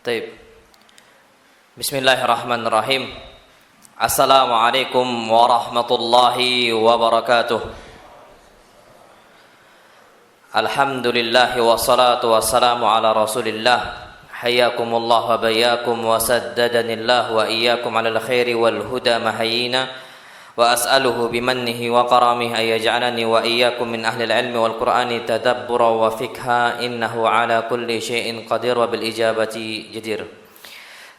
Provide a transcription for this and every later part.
Taib. Bismillahirrahmanirrahim. Assalamualaikum warahmatullahi wabarakatuh. Alhamdulillah wassalatu wassalamu ala Rasulillah. Hayyakumullah wa bayyakum wa saddadanillah wa iyyakum alal khairi wal huda mahayina wa as'aluhu bimannihi wa karamihi ayyaj'alani wa iyyakum min ahlil ilmi wal qur'ani tadabbura wa fikha innahu ala kulli syai'in qadir wa bil ijabati jadir.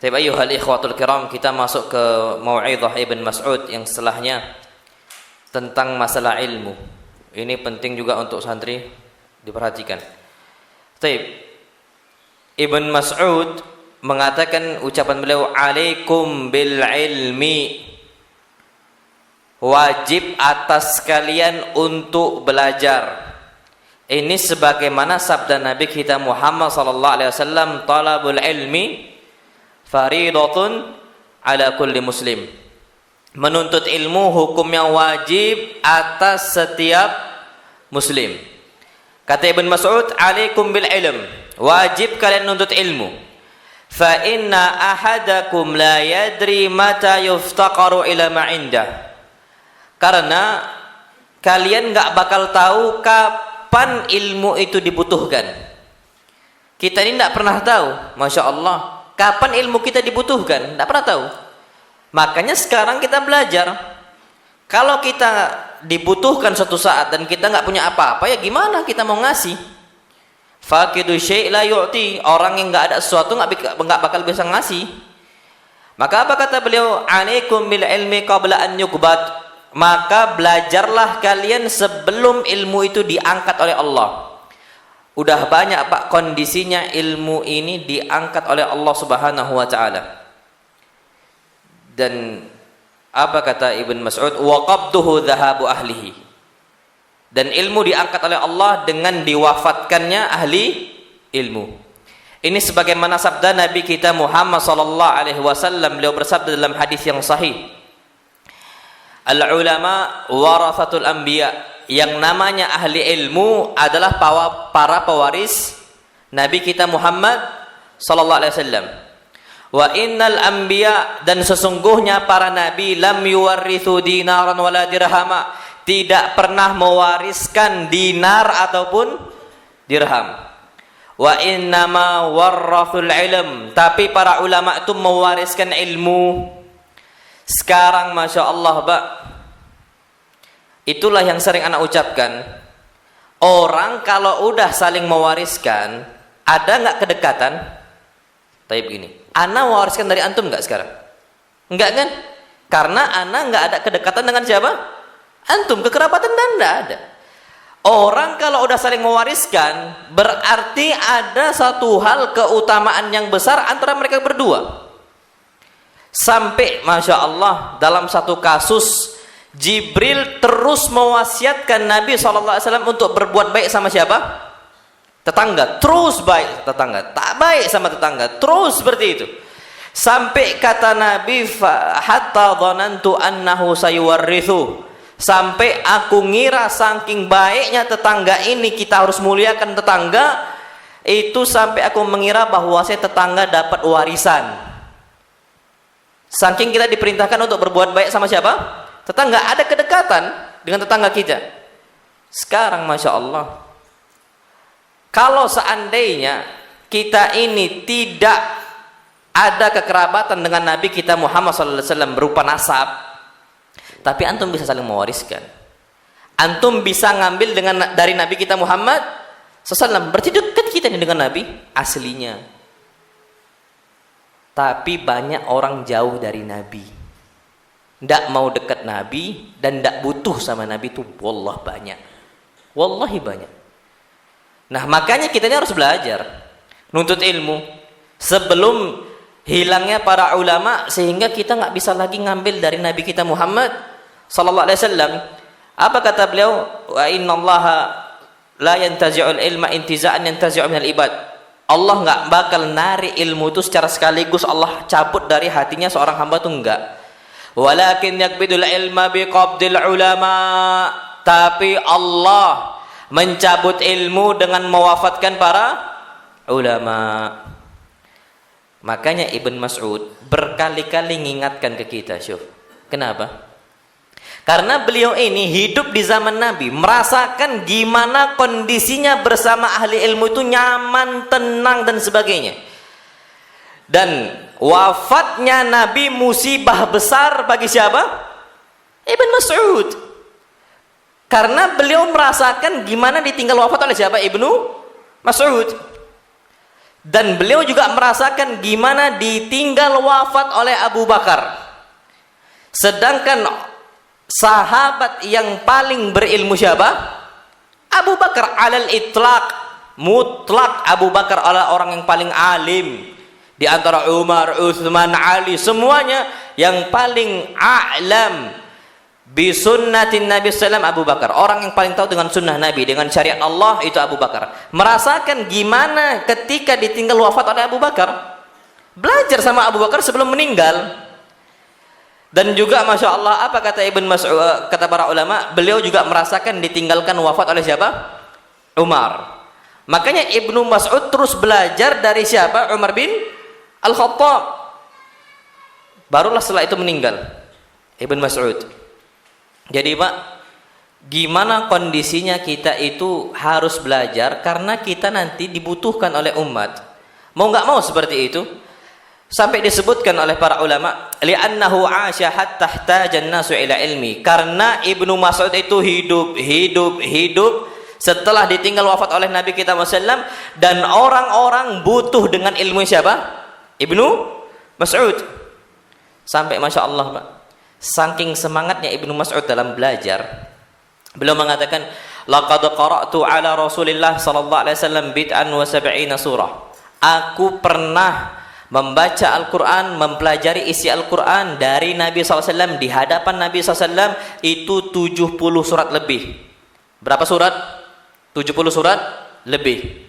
Baik ayyuhal ikhwatul kiram, kita masuk ke mau'izah Ibn Mas'ud yang setelahnya tentang masalah ilmu. Ini penting juga untuk santri diperhatikan. Baik, Ibn Mas'ud mengatakan, ucapan beliau, alaikum bil ilmi, wajib atas kalian untuk belajar. Ini sebagaimana sabda Nabi kita Muhammad sallallahu alaihi wasallam, talabul ilmi faridatun ala kulli muslim. Menuntut ilmu hukumnya wajib atas setiap muslim. Kata Ibn Mas'ud, alaikum bil ilm, wajib kalian menuntut ilmu. Fa inna ahadakum la yadri mata yuftaqaru ila ma indah. Karena kalian enggak bakal tahu kapan ilmu itu dibutuhkan. Kita ini enggak pernah tahu, Masya Allah, kapan ilmu kita dibutuhkan, enggak pernah tahu. Makanya sekarang kita belajar. Kalau kita dibutuhkan suatu saat dan kita enggak punya apa-apa, ya gimana kita mau ngasih? Faqidu syai' la yu'ti, orang yang enggak ada sesuatu enggak bakal bisa ngasih. Maka apa kata beliau? Alaikum bil ilmi qabla an yuqbad. Maka belajarlah kalian sebelum ilmu itu diangkat oleh Allah. Udah banyak Pak kondisinya ilmu ini diangkat oleh Allah Subhanahu wa taala. Dan apa kata Ibn Mas'ud? Wa qabduhu dhahabu ahlihi. Dan ilmu diangkat oleh Allah dengan diwafatkannya ahli ilmu. Ini sebagaimana sabda Nabi kita Muhammad sallallahu alaihi wasallam, beliau bersabda dalam hadis yang sahih, al-ulama warathatul anbiya, yang namanya ahli ilmu adalah para pewaris Nabi kita Muhammad sallallahu alaihi wasallam. Wa innal anbiya, dan sesungguhnya para nabi, lam yuwarrithu dinaran wala dirhama, tidak pernah mewariskan dinar ataupun dirham. Wa innama warrathul ilm, tapi para ulama itu mewariskan ilmu. Sekarang Masya Allah Pak, itulah yang sering anak ucapkan, orang kalau udah saling mewariskan, ada nggak kedekatan? Taib gini, anak mewariskan dari antum nggak sekarang? Enggak kan? Karena anak nggak ada kedekatan dengan siapa? Antum, kekerabatan dan nggak ada. Orang kalau udah saling mewariskan, berarti ada satu hal keutamaan yang besar antara mereka berdua. Sampai Masya Allah dalam satu kasus, Jibril terus mewasiatkan Nabi SAW untuk berbuat baik sama siapa? Tetangga. Terus baik tetangga, tak baik sama tetangga, terus seperti itu. Sampai kata Nabi, hatta dhanantu annahu sayuwarrithu, sampai aku ngira saking baiknya tetangga ini, kita harus muliakan tetangga itu, sampai aku mengira bahwa saya tetangga dapat warisan. Saking kita diperintahkan untuk berbuat baik sama siapa? Tetangga, ada kedekatan dengan tetangga kita. Sekarang Masya Allah, kalau seandainya kita ini tidak ada kekerabatan dengan Nabi kita Muhammad SAW berupa nasab, tapi antum bisa saling mewariskan, antum bisa ngambil dari Nabi kita Muhammad SAW, berarti dekat kita ini dengan Nabi aslinya. Tapi banyak orang jauh dari Nabi, tidak mau dekat Nabi dan tidak butuh sama Nabi itu, wallah banyak, wallahi banyak. Nah makanya kita ini harus belajar, nuntut ilmu sebelum hilangnya para ulama, sehingga kita nggak bisa lagi ngambil dari Nabi kita Muhammad sallallahu alaihi wasallam. Apa kata beliau? Wa innallaha la yantazi'ul ilma intiza'an yantazi'u minal ibad. Allah nggak bakal narik ilmu itu secara sekaligus Allah cabut dari hatinya seorang hamba itu, enggak. Walakin yakbidul ilma biqabdil ulama, tapi Allah mencabut ilmu dengan mewafatkan para ulama. Makanya Ibn Mas'ud berkali-kali mengingatkan ke kita, syuf. Kenapa? Karena beliau ini hidup di zaman Nabi, merasakan gimana kondisinya bersama ahli ilmu itu nyaman, tenang dan sebagainya. Dan wafatnya Nabi musibah besar bagi siapa? Ibn Mas'ud. Karena beliau merasakan gimana ditinggal wafat oleh siapa? Ibnu Mas'ud. Dan beliau juga merasakan gimana ditinggal wafat oleh Abu Bakar. Sedangkan sahabat yang paling berilmu siapa? Abu Bakar alal itlaq, mutlak Abu Bakar adalah orang yang paling alim di antara Umar, Utsman, Ali, semuanya yang paling a'lam bi sunnatin Nabi sallam Abu Bakar. Orang yang paling tahu dengan sunnah Nabi, dengan syariat Allah itu Abu Bakar. Merasakan gimana ketika ditinggal wafat oleh Abu Bakar. Belajar sama Abu Bakar sebelum meninggal. Dan juga Masya Allah, apa kata Ibn Mas'ud, kata para ulama, beliau juga merasakan ditinggalkan wafat oleh siapa? Umar. Makanya Ibnu Mas'ud terus belajar dari siapa? Umar bin Al-Khattab. Barulah setelah itu meninggal Ibn Mas'ud. Jadi Pak, gimana kondisinya kita itu harus belajar, karena kita nanti dibutuhkan oleh umat. Mau nggak mau seperti itu. Sampai disebutkan oleh para ulama, li'annahu 'asha hatta ihtaja an-nasu ila ilmi. Karena Ibnu Mas'ud itu hidup setelah ditinggal wafat oleh Nabi kita Muhammad, dan orang-orang butuh dengan ilmu siapa? Ibnu Mas'ud. Sampai Masya Allah Pak, saking semangatnya Ibnu Mas'ud dalam belajar, beliau mengatakan, laqad qara'tu ala Rasulillah sallallahu alaihi wasallam bid'an wa sab'ina surah. Aku pernah membaca Al-Quran, mempelajari isi Al-Quran dari Nabi SAW, di hadapan Nabi SAW itu 70 surat lebih. Berapa surat? 70 surat lebih.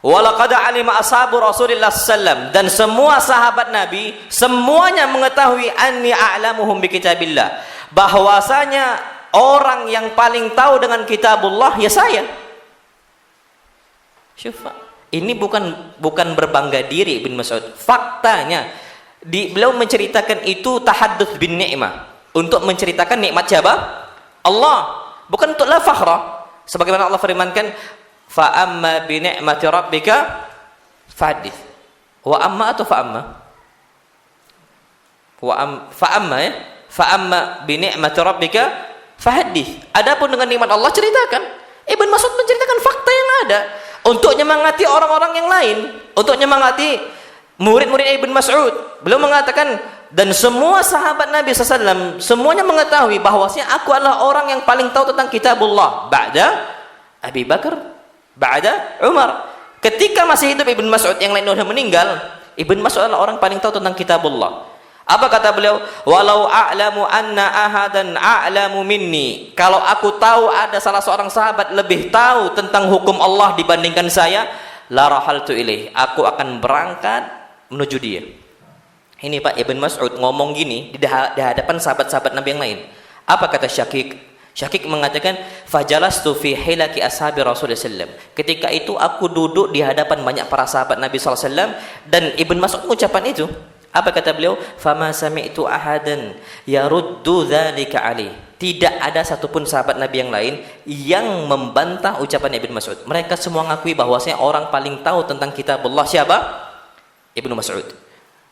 Walaqad alima ashabu Rasulillah SAW, dan semua sahabat Nabi semuanya mengetahui anni a'lamuhum bi kitabillah, bahwasanya orang yang paling tahu dengan kitabullah ya saya. Syufa, ini bukan berbangga diri Ibn Mas'ud. Faktanya beliau menceritakan itu tahadduts bin ni'mah, untuk menceritakan nikmat siapa? Allah, bukan untuk la fakhra. Sebagaimana Allah firmankan, fa amma bi ni'mati rabbika fahadits. Wa amma atau fa amma? Fa amma ya. Fa amma bi ni'mati rabbika fahadits. Adapun dengan nikmat Allah ceritakan. Ibn Mas'ud menceritakan fakta yang ada untuk menyemangati orang-orang yang lain, untuk menyemangati murid-murid Ibn Mas'ud. Beliau mengatakan, dan semua sahabat Nabi SAW semuanya mengetahui bahwasanya aku adalah orang yang paling tahu tentang kitabullah ba'da Abi Bakar, ba'da Umar. Ketika masih hidup Ibn Mas'ud, yang lain sudah meninggal, Ibn Mas'ud adalah orang paling tahu tentang kitabullah. Apa kata beliau? Walau a'lamu anna ahadan a'lamu minni. Kalau aku tahu ada salah seorang sahabat lebih tahu tentang hukum Allah dibandingkan saya, la rahaltu ilaih. Aku akan berangkat menuju dia. Ini Pak Ibn Mas'ud ngomong gini di hadapan sahabat-sahabat Nabi yang lain. Apa kata Syakik? Syakik mengatakan, fajalastu fi hilaki ashabi Rasulullah sallam. Ketika itu aku duduk di hadapan banyak para sahabat Nabi sallallahu alaihi wasallam, dan Ibn Mas'ud mengucapkan itu. Apa kata beliau? Fama sami'tu ahadan yaruddu dzalika ali. Tidak ada satupun sahabat Nabi yang lain yang membantah ucapan Ibn Mas'ud. Mereka semua mengakui bahwasanya orang paling tahu tentang kitabullah siapa? Ibnu Mas'ud.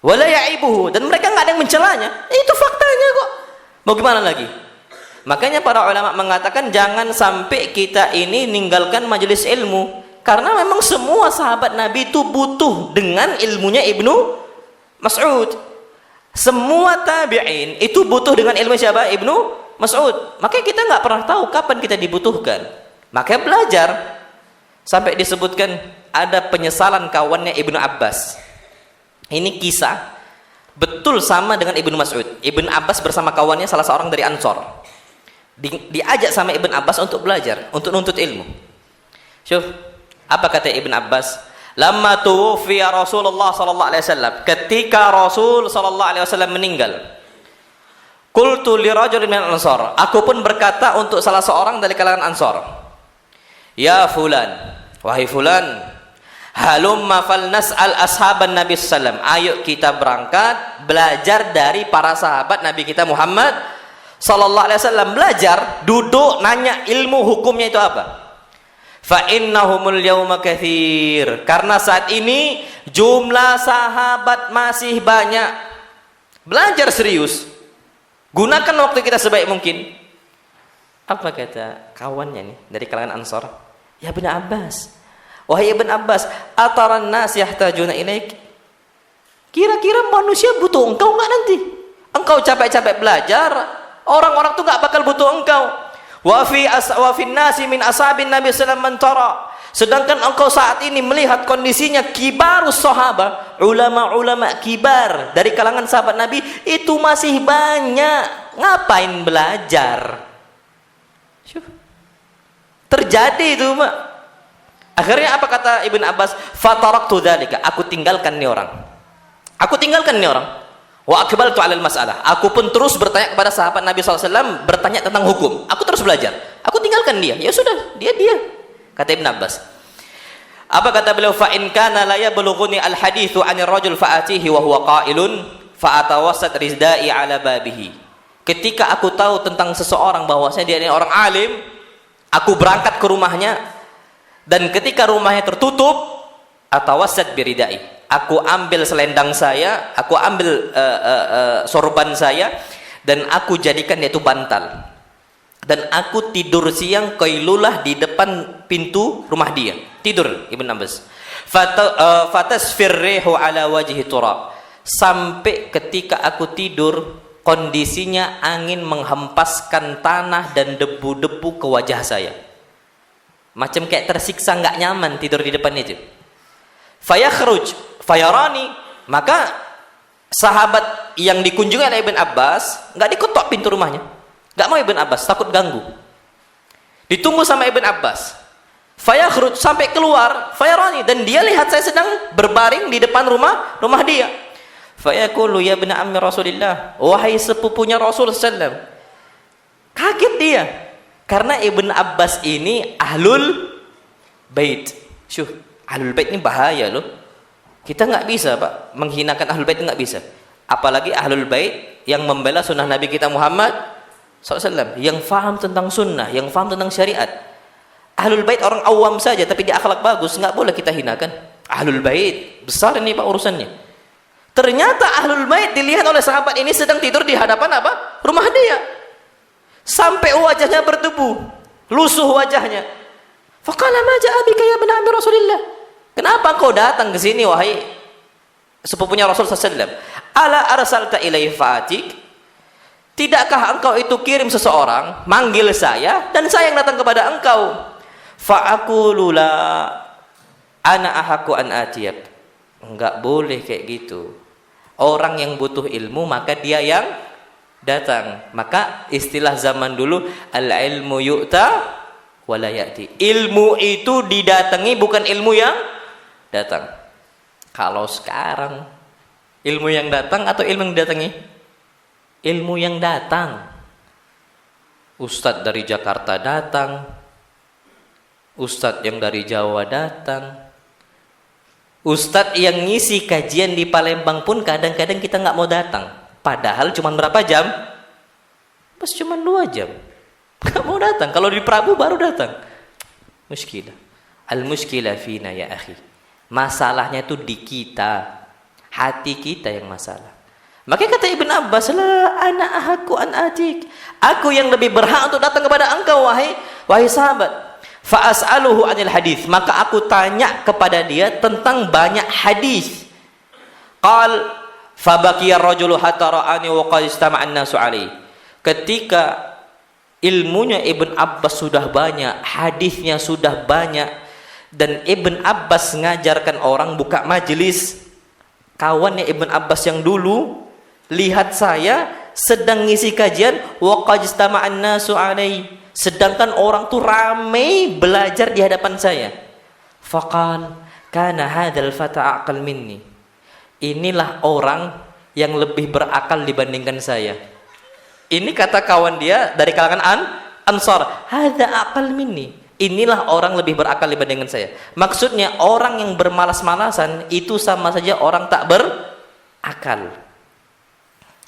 Wala ya'ibuhu, dan mereka enggak ada yang mencelanya. Itu faktanya kok. Mau gimana lagi? Makanya para ulama mengatakan jangan sampai kita ini ninggalkan majelis ilmu, karena memang semua sahabat Nabi itu butuh dengan ilmunya Ibnu Mas'ud. Semua tabi'in itu butuh dengan ilmu siapa? Ibnu Mas'ud. Makanya kita nggak pernah tahu kapan kita dibutuhkan. Makanya belajar. Sampai disebutkan ada penyesalan kawannya Ibnu Abbas. Ini kisah betul sama dengan Ibnu Mas'ud. Ibnu Abbas bersama kawannya salah seorang dari Ansor. Diajak sama Ibnu Abbas untuk belajar, untuk nuntut ilmu. Syuf, apa kata Ibnu Abbas? Lamma tuwfiya Rasulullah sallallahu alaihi wasallam, ketika Rasul sallallahu alaihi wasallam meninggal, qultu li rajulin min al-ansar, aku pun berkata untuk salah seorang dari kalangan Ansar, ya fulan, wahai fulan, Halumma falnas'al ashaban Nabi sallam. Ayo kita berangkat belajar dari para sahabat Nabi kita Muhammad sallallahu alaihi wasallam. Belajar, duduk nanya ilmu hukumnya itu apa. Fa innahumul yauma katsir. Karena saat ini jumlah sahabat masih banyak. Belajar serius. Gunakan waktu kita sebaik mungkin. Apa kata kawannya nih dari kalangan Ansar? Ya Ibn Abbas. Wahai Ibn Abbas, ataran nas yahtajuna ilaik. Kira-kira manusia butuh engkau enggak nanti? Engkau capek-capek belajar, orang-orang tuh enggak bakal butuh engkau. Wa fi nasi min ashabin Nabi sallallahu alaihi wasallam. Sedangkan engkau saat ini melihat kondisinya kibarus sahabat, ulama-ulama kibar dari kalangan sahabat Nabi itu masih banyak. Ngapain belajar? Terjadi itu, Mak. Akhirnya apa kata Ibn Abbas? Fataraktu dzalika. Aku tinggalkan nih orang. Aku tinggalkan nih orang. Wa aqbaltu 'alal mas'alah. Aku pun terus bertanya kepada sahabat Nabi SAW, bertanya tentang hukum. Aku terus belajar. Aku tinggalkan dia. Ya sudah, dia. Kata Ibn Abbas. Apa kata beliau? Fa in kana la yablughuni al haditsu 'anil rajul fa'atihi wa huwa qailun fa atawassat rizda'i 'ala babihi. Ketika aku tahu tentang seseorang bahwasanya dia ini orang alim, aku berangkat ke rumahnya. Dan ketika rumahnya tertutup, atawassat biridai. Aku ambil selendang saya, aku ambil sorban saya, dan aku jadikan dia itu bantal. Dan aku tidur siang qailulah di depan pintu rumah dia. Tidur Ibn Abbas. Fatasfir rihu ala wajhi turab. Sampai ketika aku tidur, kondisinya angin menghempaskan tanah dan debu-debu ke wajah saya. Macam kayak tersiksa, nggak nyaman tidur di depan itu. Fayakhruj fayarani. Maka sahabat yang dikunjungi oleh Ibn Abbas nggak diketok pintu rumahnya, nggak mau Ibn Abbas, takut ganggu. Ditunggu sama Ibn Abbas. Fayakhruj, sampai keluar, fayarani, dan dia lihat saya sedang berbaring di depan rumah dia. Fayaqulu ya ibn ammi Rasulillah, wahai sepupunya Rasul sallallahu alaihi wasallam. Kaget dia. Karena Ibn Abbas ini ahlul bait. Ahlul bait ini bahaya loh. Kita nggak bisa, Pak, menghinakan ahlul bait, nggak bisa. Apalagi ahlul bait yang membela sunnah Nabi kita Muhammad SAW, yang faham tentang sunnah, yang faham tentang syariat. Ahlul bait orang awam saja, tapi dia akhlak bagus, nggak boleh kita hinakan. Ahlul bait besar ini, Pak, urusannya. Ternyata ahlul bait dilihat oleh sahabat ini sedang tidur di hadapan apa? Rumah dia. Sampai wajahnya berdebu, lusuh wajahnya. Faqala ma ja'a bika ya ibn ammi Rasulillah. Kenapa kau datang ke sini wahai sepupunya Rasul sallallahu alaihi wasallam? Ala arsalta ilaihi fa'atik? Tidakkah engkau itu kirim seseorang manggil saya dan saya yang datang kepada engkau? Fa'aqulu la ana ahaqqu an atiyak. Enggak boleh kayak gitu. Orang yang butuh ilmu maka dia yang datang. Maka istilah zaman dulu, al-ilmu yu'ta wala ya'ti. Ilmu itu didatangi, bukan ilmu yang datang. Kalau sekarang ilmu yang datang atau ilmu yang didatangi? Ilmu yang datang. Ustadz dari Jakarta datang, ustadz yang dari Jawa datang, ustadz yang ngisi kajian di Palembang pun kadang-kadang kita nggak mau datang. Padahal cuma berapa jam? Pas cuma 2 jam. Gak mau datang. Kalau di Prabu baru datang. Muskilah. Al-muskilah fina ya akhi. Masalahnya itu di kita. Hati kita yang masalah. Makanya kata Ibn Abbas, la ana ahaqqu an atik. Aku yang lebih berhak untuk datang kepada engkau wahai sahabat. Fa as'aluhu anil hadis. Maka aku tanya kepada dia tentang banyak hadis. Qal fabaqiya ar-rajulu hatta ra'ani wa qad istama'an nasu alaihi. Ketika ilmunya Ibn Abbas sudah banyak, hadisnya sudah banyak, dan Ibn Abbas mengajarkan orang buka majelis, kawannya Ibn Abbas yang dulu lihat saya sedang ngisi kajian wa qad istama'an nasu alaihi, sedangkan orang tuh ramai belajar di hadapan saya. Faqal kana hadzal fata aqal minni. Inilah orang yang lebih berakal dibandingkan saya. Ini kata kawan dia dari kalangan Ansar. Hadza aqal minni. inilah orang lebih berakal dibandingkan saya. Maksudnya orang yang bermalas-malasan itu sama saja orang tak berakal.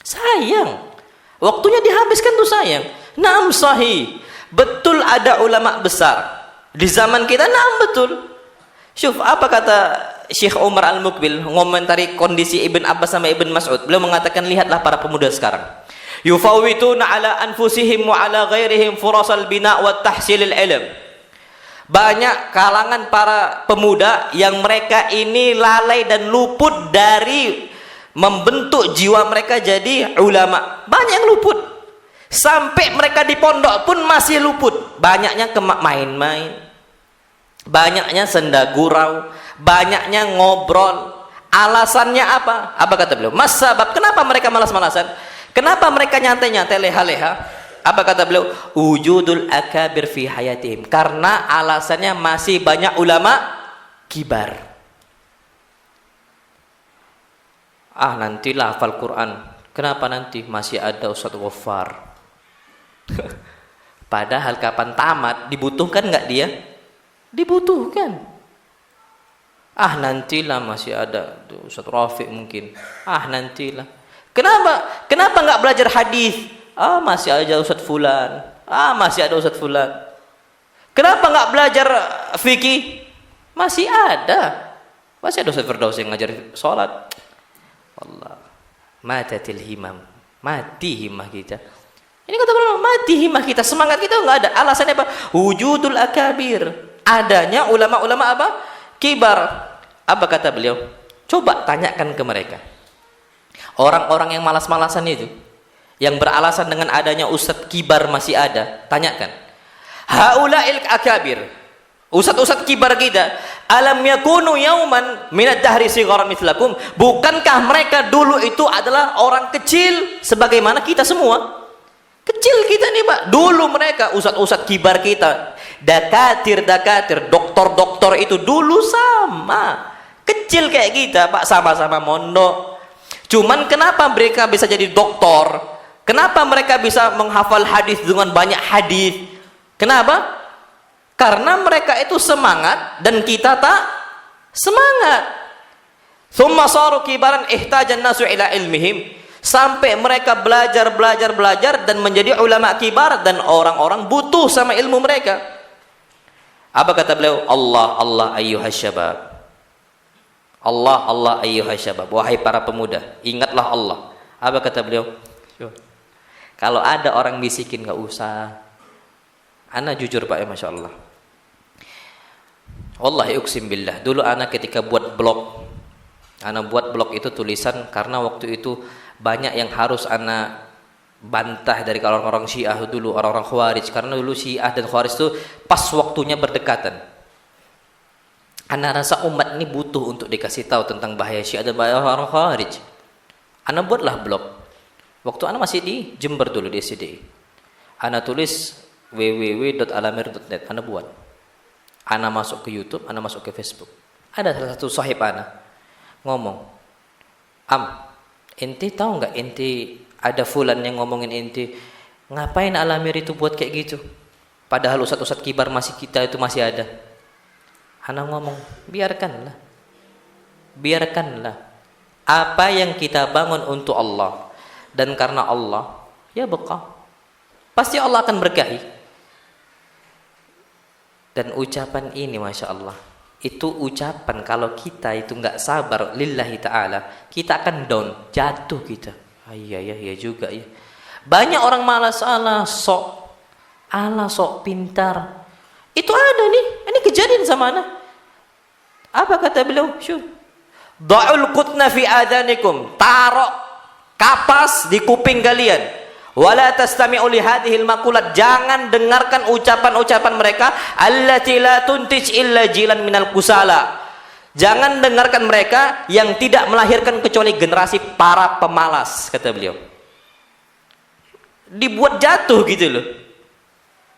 Sayang, waktunya dihabiskan tuh sayang. Naam sahih, betul ada ulama besar di zaman kita. Naam betul. Syuf, apa kata Syekh Umar Al-Mukbil ngomentari kondisi Ibn Abbas sama Ibn Mas'ud? Beliau mengatakan, lihatlah para pemuda sekarang. Yufawwituna ala anfusihim wa ala ghairihim furasal bina' wa tahsilil ilm. Banyak kalangan para pemuda yang mereka ini lalai dan luput dari membentuk jiwa mereka jadi ulama. Banyak yang luput. Sampai mereka di pondok pun masih luput. Banyaknya main-main. Banyaknya senda gurau, banyaknya ngobrol. Alasannya apa? Apa kata beliau? Mas sabab, kenapa mereka malas-malasan? Kenapa mereka nyantai-nyantai, leha-leha? Apa kata beliau? Wujudul akabir fi hayatihim. Karena alasannya masih banyak ulama kibar. Nantilah hafal Quran. Kenapa nanti? Masih ada Ustaz Ghaffar. Padahal kapan tamat, dibutuhkan nggak dia? Dibutuhkan. Nantilah masih ada Ustaz Rafiq mungkin. Nantilah. Kenapa nggak belajar hadis? Masih ada Ustaz Fulan. Masih ada Ustaz Fulan. Kenapa nggak belajar fikih? Masih ada. Masih ada Ustaz Firdaus yang ngajar sholat. Allah, matatil himam. Mati himmah kita. Ini kata beliau, mati himmah kita. Semangat kita nggak ada. Alasannya apa? Wujudul akabir. Adanya ulama-ulama apa? Kibar. Apa kata beliau? Coba tanyakan ke mereka. Orang-orang yang malas-malasan itu, yang beralasan dengan adanya ustadz kibar masih ada, tanyakan. Haula'il akabir. Ustadz-ustadz kibar kita, alam yakunu yauman minad dahri sigharan mithlakum. Bukankah mereka dulu itu adalah orang kecil sebagaimana kita semua? Kecil kita nih, Pak. Dulu mereka ustadz-ustadz kibar kita, dakatir, doktor-doktor itu dulu sama kecil kayak kita, Pak, sama-sama mondok. Cuman kenapa mereka bisa jadi doktor? Kenapa mereka bisa menghafal hadis dengan banyak hadis? Kenapa? Karena mereka itu semangat dan kita tak semangat. Tsumma saru kibaran ihtajan nasu ila ilmihim. Sampai mereka belajar dan menjadi ulama kibar dan orang-orang butuh sama ilmu mereka. Apa kata beliau? Allah ayyuhas syabab. Allah ayyuhas syabab. Wahai para pemuda, ingatlah Allah. Apa kata beliau? Kalau ada orang bisikin, nggak usah. Ana jujur Pak, ya Masya Allah. Wallahi uksim billah. Dulu ana ketika buat blog, ana buat blog itu tulisan karena waktu itu banyak yang harus ana bantah dari orang-orang Syiah dulu, orang-orang Khawarij. Karena dulu Syiah dan Khawarij itu pas waktunya berdekatan. Ana rasa umat ini butuh untuk dikasih tahu tentang bahaya Syiah dan bahaya orang Khawarij. Ana buatlah blog. Waktu ana masih di Jember dulu di SCDI. Ana tulis www.alamir.net. Ana buat. Ana masuk ke YouTube, ana masuk ke Facebook. Ada salah satu sahib ana ngomong, ente tahu nggak ente ada fulan yang ngomongin ente, ngapain Alamir itu buat kayak gitu? Padahal ustadz-ustadz kibar masih kita itu masih ada. Ana ngomong, biarkanlah. Apa yang kita bangun untuk Allah dan karena Allah, ya bekal. Pasti Allah akan berkahi. Dan ucapan ini Masya Allah, itu ucapan kalau kita itu nggak sabar lillahi ta'ala, kita akan down, jatuh kita. Iya juga ya. Banyak orang malas, sok pintar. Itu ada nih, ini kejadian sama anak. Apa kata beliau? Da'ul qutna fi adanikum. Taruh kapas di kuping kalian. Wala tastami'u li hadhil maqulat. Jangan dengarkan ucapan-ucapan mereka allati la tuntij illa jilan minal kusala. Jangan dengarkan mereka yang tidak melahirkan kecuali generasi para pemalas, kata beliau. Dibuat jatuh gitu loh.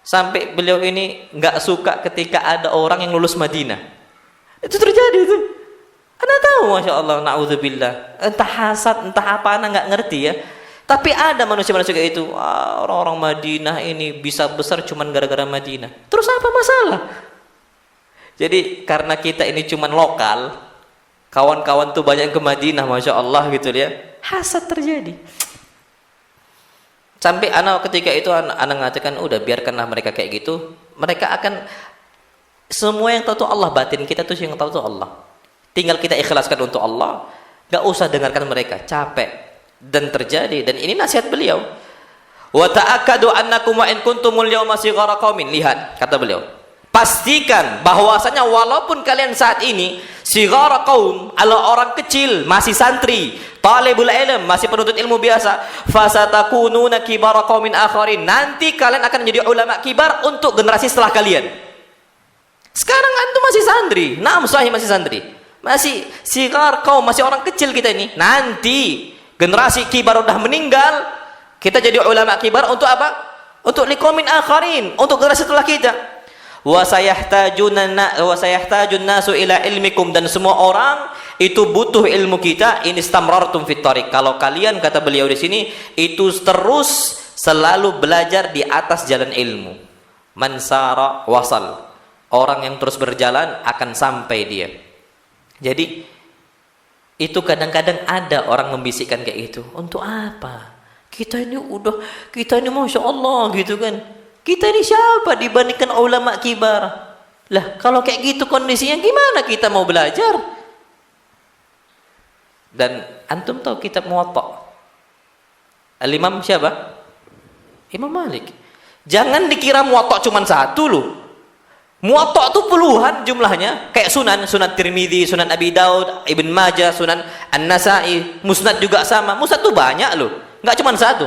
Sampai beliau ini nggak suka ketika ada orang yang lulus Madinah. Itu terjadi itu. Anda tahu, Masya Allah, na'udzubillah. Entah hasad, entah apa, Anda nggak ngerti ya. Tapi ada manusia-manusia kayak itu, orang-orang Madinah ini bisa besar cuman gara-gara Madinah. Terus apa masalah? Jadi karena kita ini cuman lokal, kawan-kawan tuh banyak yang ke Madinah, Masya Allah gitu ya, hasad terjadi. Sampai anak ketika itu anak mengatakan, udah biarkanlah mereka kayak gitu, mereka akan, semua yang tahu tuh Allah, batin kita tuh yang tahu tuh Allah. Tinggal kita ikhlaskan untuk Allah, gak usah dengarkan mereka, capek. Dan terjadi, dan ini nasihat beliau, wa ta'akkadu annakum wa in kuntumul yawma sighara qaumin. Lihat kata beliau, pastikan bahwasanya walaupun kalian saat ini sighara qaum, adalah orang kecil, masih santri, talibul ilm, masih penuntut ilmu biasa, fasatakununa kibara qaumin akharin, nanti kalian akan menjadi ulama kibar untuk generasi setelah kalian. Sekarang antum masih santri, naam sahih, masih santri, masih sighar qaum, masih orang kecil kita ini. Nanti generasi kibar udah meninggal, kita jadi ulama kibar untuk apa? Untuk liqaumin akharin, untuk generasi setelah kita. Wa sayahtajun nasu ila ilmikum, dan semua orang itu butuh ilmu kita, in istamrartum fit thariq. Kalau kalian, kata beliau di sini, itu terus selalu belajar di atas jalan ilmu. Man sara wasal. Orang yang terus berjalan akan sampai dia. Jadi itu kadang-kadang ada orang membisikkan kayak gitu. Untuk apa? Kita ini Masya Allah gitu kan. Kita ini siapa dibandingkan ulama kibar? Lah kalau kayak gitu kondisinya, gimana kita mau belajar? Dan antum tahu kitab Muwatta, Al-Imam siapa? Imam Malik. Jangan dikira Muwatta cuma satu loh. Muwatta itu puluhan jumlahnya, kayak Sunan Tirmidzi, Sunan Abi Daud, Ibn Majah, Sunan An-Nasai, Musnad juga sama. Musnad itu banyak loh, nggak cuma satu.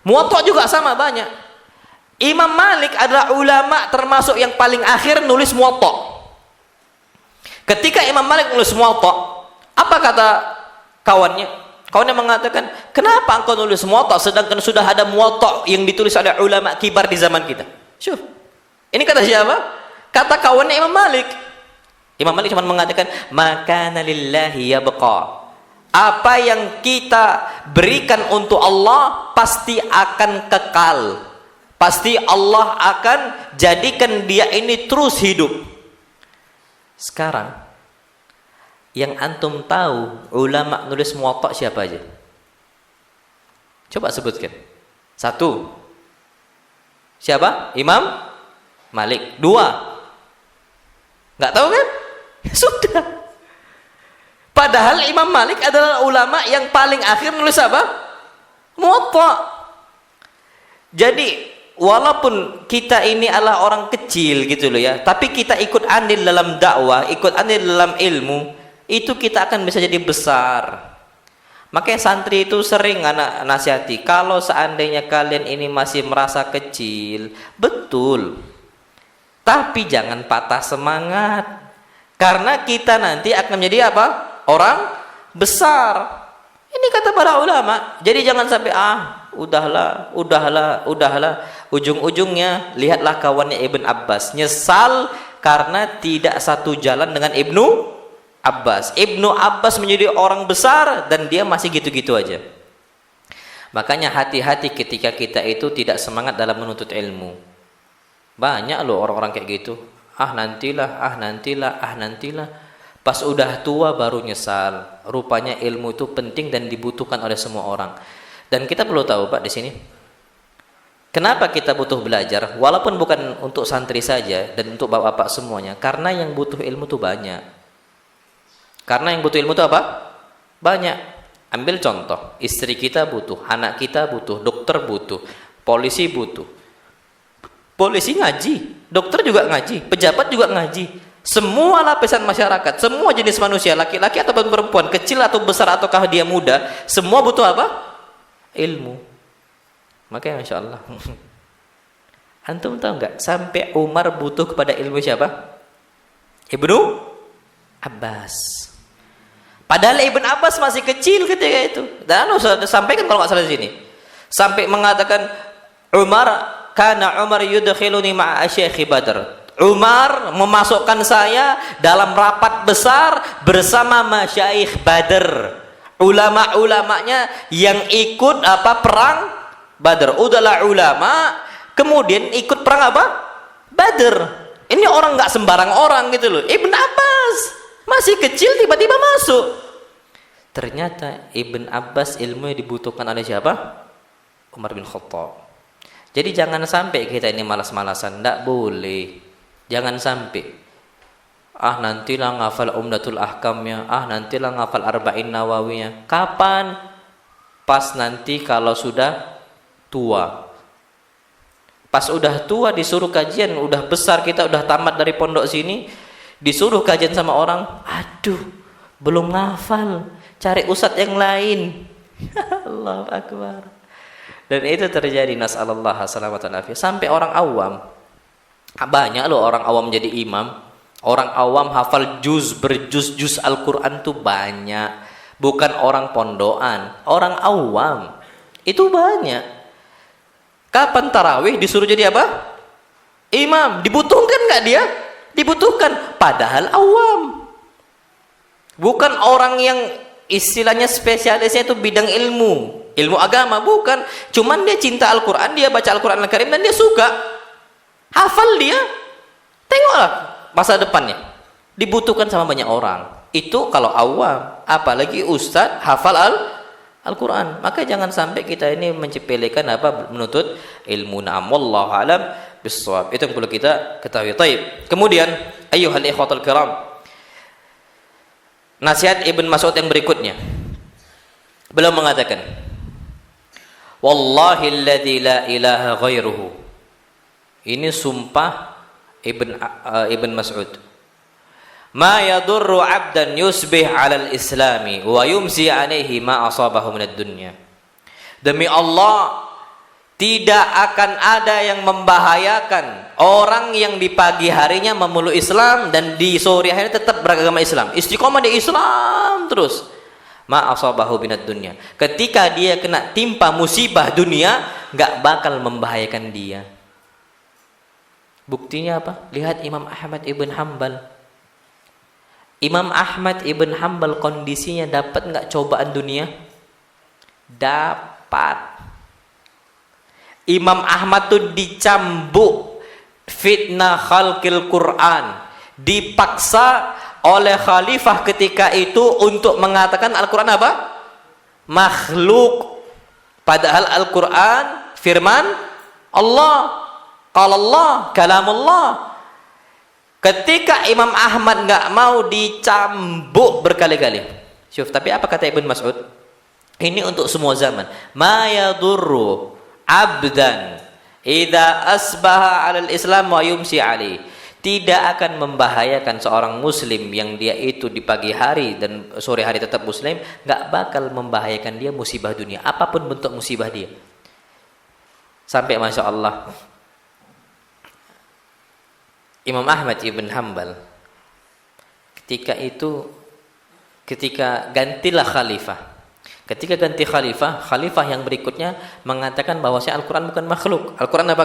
Muwatta juga sama, banyak. Imam Malik adalah ulama termasuk yang paling akhir nulis Muwatta. Ketika Imam Malik nulis Muwatta, apa kata kawannya? Kawannya mengatakan, kenapa engkau nulis Muwatta sedangkan sudah ada Muwatta yang ditulis oleh ulama kibar di zaman kita? Syuf. Ini kata siapa? Kata kawannya Imam Malik. Imam Malik cuma mengatakan, makana lillahi yabqa. Apa yang kita berikan untuk Allah pasti akan kekal. Pasti Allah akan jadikan dia ini terus hidup. Sekarang yang antum tahu ulama nulis Muwatta siapa aja? Coba sebutkan. Satu. Siapa? Imam Malik. Dua. Nggak tahu kan? Sudah. Padahal Imam Malik adalah ulama yang paling akhir nulis apa? Muwatta. Jadi walaupun kita ini adalah orang kecil gitu loh ya, tapi kita ikut andil dalam dakwah, ikut andil dalam ilmu, itu kita akan bisa jadi besar. Makanya santri itu sering anak nasihati, kalau seandainya kalian ini masih merasa kecil, betul, tapi jangan patah semangat, karena kita nanti akan menjadi apa? Orang besar. Ini kata para ulama. Jadi jangan sampai udahlah. Ujung-ujungnya lihatlah kawannya Ibn Abbas nyesal karena tidak satu jalan dengan Ibnu Abbas. Ibnu Abbas menjadi orang besar dan dia masih gitu-gitu aja. Makanya hati-hati ketika kita itu tidak semangat dalam menuntut ilmu. Banyak loh orang-orang kayak gitu. Nantilah. Pas udah tua baru nyesal. Rupanya ilmu itu penting dan dibutuhkan oleh semua orang. Dan kita perlu tahu Pak di sini, kenapa kita butuh belajar? Walaupun bukan untuk santri saja dan untuk bapak-bapak semuanya, karena yang butuh ilmu itu banyak. Karena yang butuh ilmu itu apa? Banyak. Ambil contoh, istri kita butuh, anak kita butuh, dokter butuh, polisi butuh. Polisi ngaji, dokter juga ngaji, pejabat juga ngaji. Semua lapisan masyarakat, semua jenis manusia, laki-laki ataupun perempuan, kecil atau besar ataukah dia muda, semua butuh apa? Ilmu. Makanya Masya Allah. Antum tahu nggak? Sampai Umar butuh kepada ilmu siapa? Ibnu Abbas. Padahal Ibnu Abbas masih kecil ketika itu. Dan sudah sampaikan kalau nggak salah di sini. Sampai mengatakan Umar yudkhiluni ma'a Syekh Badr. Umar memasukkan saya dalam rapat besar bersama Masyaikh Badr. ulama-ulamanya yang ikut perang Badar. Udahlah ulama, kemudian ikut perang Badar. Ini orang nggak sembarang orang gitu loh. Ibn Abbas masih kecil tiba-tiba masuk. Ternyata Ibn Abbas ilmu yang dibutuhkan oleh siapa? Umar bin Khattab. Jadi jangan sampai kita ini malas-malasan, tidak boleh. Jangan sampai nantilah ngafal Umdatul Ahkamnya, nantilah ngafal Arba'in Nawawinya. Kapan? Pas nanti kalau sudah tua. Pas udah tua disuruh kajian, udah besar kita, udah tamat dari pondok sini, disuruh kajian sama orang, aduh, belum ngafal, cari ustadz yang lain. Allahu Akbar. Dan itu terjadi, nasallallahu salamatan afiyah. Sampai orang awam, banyak loh orang awam jadi imam. Orang awam hafal berjuz Al-Quran tuh banyak. Bukan orang pondokan, orang awam itu banyak. Kapan tarawih disuruh jadi apa? Imam. Dibutuhkan nggak dia? Dibutuhkan. Padahal awam, bukan orang yang istilahnya spesialisnya itu bidang ilmu agama, bukan. Cuman dia cinta Al-Quran, dia baca Al-Quran Al-Karim dan dia suka hafal dia. Tengoklah masa depannya, dibutuhkan sama banyak orang. Itu kalau awam, apalagi ustadz hafal Al-Quran. Maka jangan sampai kita ini menyepelekan menuntut ilmu. Wallahu alam bissawab. Itu yang perlu kita ketahui. Taib. Kemudian ayyuhal ikhwatul kiram, nasihat Ibn Mas'ud yang berikutnya, beliau mengatakan, wallahi alladzi la ilaha ghairuhu. Ini sumpah Ibn Mas'ud. Ma yadurru 'abdan yusbih 'alal islami wa yumsi 'alaihi ma asabahu minad dunya. Demi Allah, tidak akan ada yang membahayakan orang yang di pagi harinya memeluk Islam dan di sore hari tetap beragama Islam, istiqomah di Islam terus. Ma asabahu minad dunya. Ketika dia kena timpa musibah dunia, enggak bakal membahayakan dia. Buktinya apa? Lihat Imam Ahmad ibn Hanbal. Imam Ahmad ibn Hanbal kondisinya dapat enggak cobaan dunia? Dapat. Imam Ahmad tuh dicambuk fitnah khalqil Quran, dipaksa oleh khalifah ketika itu untuk mengatakan Al-Quran makhluk, padahal Al-Quran firman Allah, qala Allah, kalamullah. Ketika Imam Ahmad nggak mau, dicambuk berkali-kali. Syuf, tapi apa kata Ibn Mas'ud? Ini untuk semua zaman. Ma yadurru abdan idza asbaha 'alal islam wa yumsi 'alaihi. Tidak akan membahayakan seorang muslim yang dia itu di pagi hari dan sore hari tetap muslim, nggak bakal membahayakan dia musibah dunia, apapun bentuk musibah dia. Sampai Masya Allah, Imam Ahmad ibn Hanbal ketika gantilah khalifah, ketika ganti khalifah yang berikutnya mengatakan bahwasanya Al-Quran bukan makhluk, Al-Quran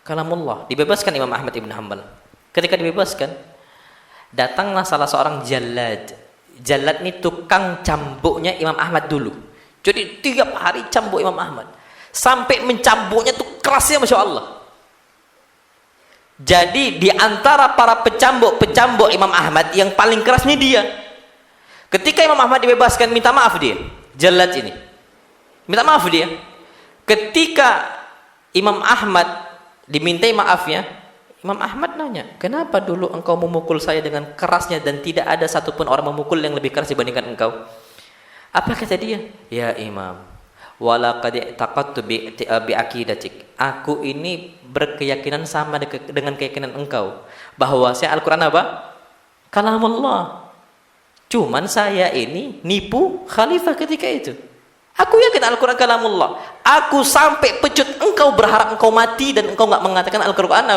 kalamullah. Dibebaskan Imam Ahmad ibn Hanbal. Ketika dibebaskan, datanglah salah seorang jalad. Jalad ini tukang cambuknya Imam Ahmad dulu. Jadi tiap hari cambuk Imam Ahmad, sampai mencambuknya tuh kerasnya Masya Allah. Jadi di antara para pecambuk Imam Ahmad yang paling keras ini dia. Ketika Imam Ahmad dibebaskan, minta maaf dia, jalad ini minta maaf dia. Ketika Imam Ahmad dimintai maafnya, Imam Ahmad nanya, kenapa dulu engkau memukul saya dengan kerasnya dan tidak ada satupun orang memukul yang lebih keras dibandingkan engkau? Apa kata dia? Ya Imam, walaqad taqattu bi aqidatik. Aku ini berkeyakinan sama dengan keyakinan engkau bahwa saya Al-Quran kalamullah. Cuman saya ini nipu khalifah ketika itu. Aku yakin Al-Quran kalamullah. Aku sampai pecut engkau, berharap engkau mati dan engkau nggak mengatakan Al-Quran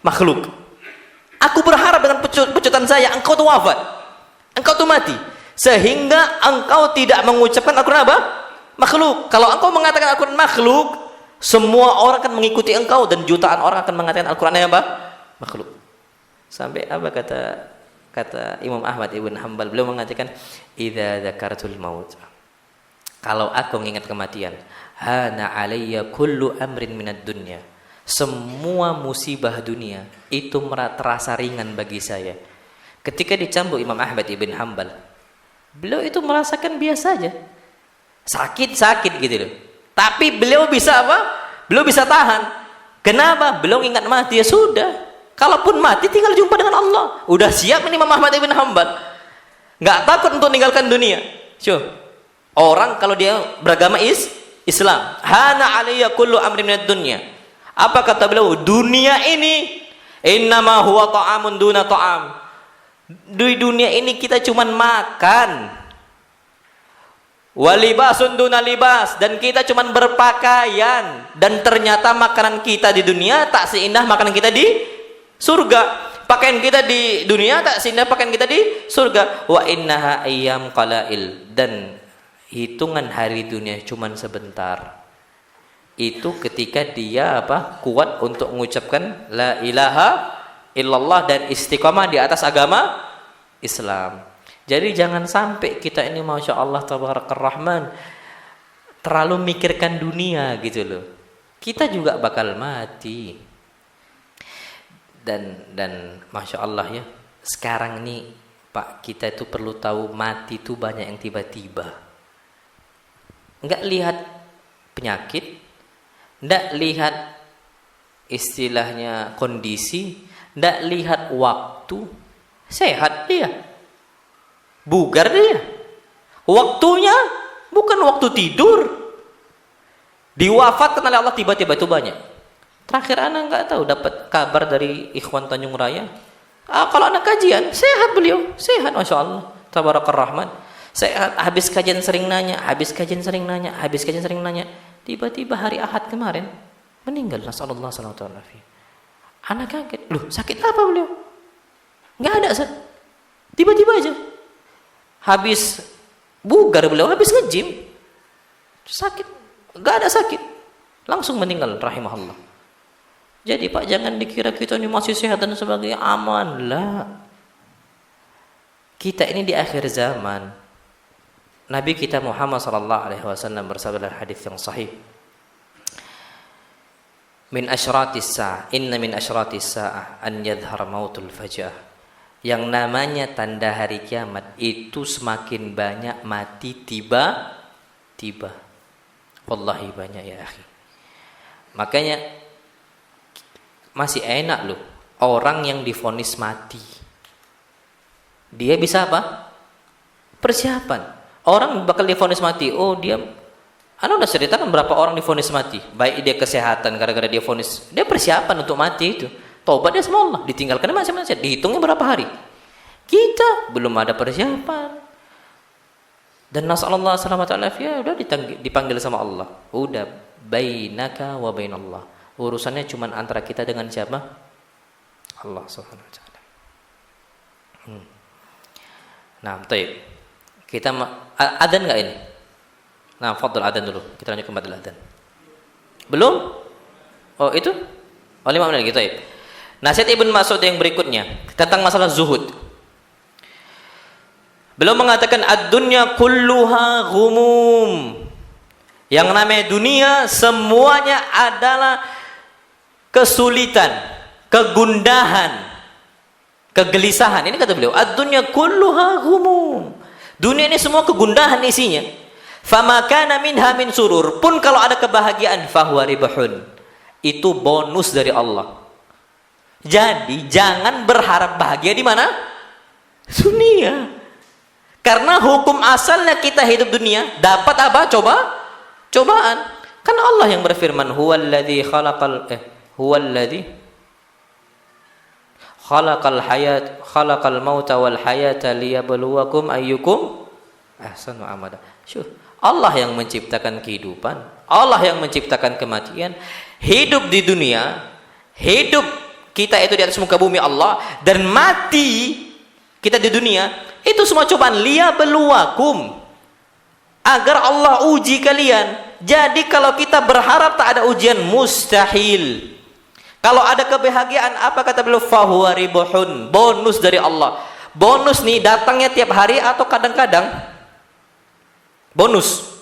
makhluk. Aku berharap dengan pecutan saya engkau tuh wafat, engkau tuh mati, sehingga engkau tidak mengucapkan Al-Quran makhluk. Kalau engkau mengatakan Al-Quran makhluk, semua orang akan mengikuti engkau dan jutaan orang akan mengatakan Al-Quran makhluk. Sampai apa kata Imam Ahmad ibn Hanbal, beliau mengatakan, idza dzakartul maut, kalau aku mengingat kematian, hana alayya kullu amrin minad dunya, semua musibah dunia itu terasa ringan bagi saya. Ketika dicambuk Imam Ahmad ibn Hanbal, beliau itu merasakan biasa aja, sakit gitu loh, tapi beliau bisa apa? Beliau bisa tahan. Kenapa? Beliau ingat mati, ya sudah, kalaupun mati tinggal jumpa dengan Allah. Udah siap ini Imam Ahmad ibn Hanbal, nggak takut untuk meninggalkan dunia. Orang kalau dia beragama Islam, hana alayya kullu amrin minad dunya. Apa kata beliau? Dunia ini innama huwa ta'amun duna ta'am. Di dunia ini kita cuman makan. Walibasun duna libas, dan kita cuman berpakaian, dan ternyata makanan kita di dunia tak seindah makanan kita di surga. Pakaian kita di dunia tak seindah pakaian kita di surga. Wa innaha ayyam qalail, dan hitungan hari dunia cuman sebentar. Itu ketika dia kuat untuk mengucapkan la ilaha illallah dan istiqamah di atas agama Islam. Jadi jangan sampai kita ini masya Allah tabarakar rahman terlalu mikirkan dunia gitu loh. Kita juga bakal mati. Dan masya Allah ya, sekarang ini Pak, kita itu perlu tahu mati itu banyak yang tiba-tiba. Enggak lihat penyakit, enggak lihat istilahnya kondisi, enggak lihat waktu, sehat dia, bugar dia, waktunya bukan waktu tidur, diwafatkan oleh Allah tiba-tiba itu banyak. Terakhir anak enggak tahu dapat kabar dari Ikhwan Tanjung Raya, kalau anak kajian sehat, beliau sehat masya Allah tabarakar rahman. Saya habis kajian sering nanya, tiba-tiba hari Ahad kemarin meninggal, nasallallahu alaihi wasallam. Anak kaget, loh sakit apa beliau? Nggak ada, tiba-tiba aja habis bugar, beliau habis nge-gym sakit, nggak ada sakit, langsung meninggal rahimahullah. Jadi Pak, jangan dikira kita ini masih sehat dan sebagainya, aman lah. Kita ini di akhir zaman. Nabi kita Muhammad sallallahu alaihi wasallam bersabda dalam hadis yang sahih, min asyratis sa'ah, inna min asyratis sa'ah an yadhhar mautul faja'ah. Yang namanya tanda hari kiamat itu semakin banyak mati tiba-tiba. Wallahi banyak ya akhi. Makanya masih enak loh orang yang divonis mati. Dia bisa apa? Persiapan. Orang bakal divonis mati. Oh dia, Anda udah ceritakan berapa orang divonis mati. Baik dia kesehatan gara-gara dia vonis, dia persiapan untuk mati itu. Tobat dia sama Allah, ditinggalkan masing-masing. Dihitungnya berapa hari. Kita belum ada persiapan. Dan nasallallahu alaihi wasallam udah dipanggil sama Allah. Udah bainaka wa bainallah. Urusannya cuma antara kita dengan siapa? Allah Subhanahu wa taala. Nah, baik. Kita adzan enggak ini? Nah, fadhil adzan dulu. Kita lanjut ke madal adzan. Belum? Oh, itu? Oh, 5 menit gitu ya. Nasihat Ibnu Mas'ud yang berikutnya tentang masalah zuhud. Beliau mengatakan ad-dunya kulluha ghumum. Yang namanya dunia semuanya adalah kesulitan, kegundahan, kegelisahan. Ini kata beliau, ad-dunya kulluha ghumum. Dunia ini semua kegundahan isinya. Fama kana minha min surur, pun kalau ada kebahagiaan fahuwa ribhun, itu bonus dari Allah. Jadi jangan berharap bahagia di mana? Dunia. Karena hukum asalnya kita hidup dunia dapat apa? Cobaan. Kan Allah yang berfirman, huwallazi khalaqal mauta wal hayata liyabluwakum ayyukum ahsanu amala. Allah yang menciptakan kehidupan, Allah yang menciptakan kematian, hidup di dunia, hidup kita itu di atas muka bumi Allah, dan mati kita di dunia, itu semua cobaan liyabluwakum, agar Allah uji kalian. Jadi kalau kita berharap tak ada ujian, mustahil. Kalau ada kebahagiaan, apa kata beliau? Fahuwa ribuhun, bonus dari Allah. Bonus nih datangnya tiap hari atau kadang-kadang? Bonus.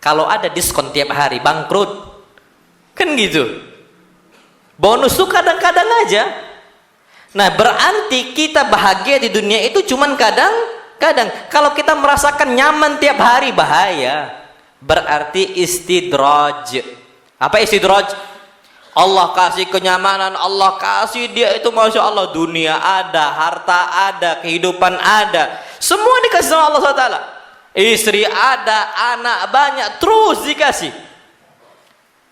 Kalau ada diskon tiap hari bangkrut. Kan gitu. Bonus tuh kadang-kadang aja. Nah, berarti kita bahagia di dunia itu cuman kadang-kadang. Kalau kita merasakan nyaman tiap hari, bahaya. Berarti istidraj. Apa istidraj? Allah kasih kenyamanan, Allah kasih dia itu, masya Allah, dunia ada, harta ada, kehidupan ada, semua dikasih sama Allah SWT. Istri ada, anak banyak, terus dikasih.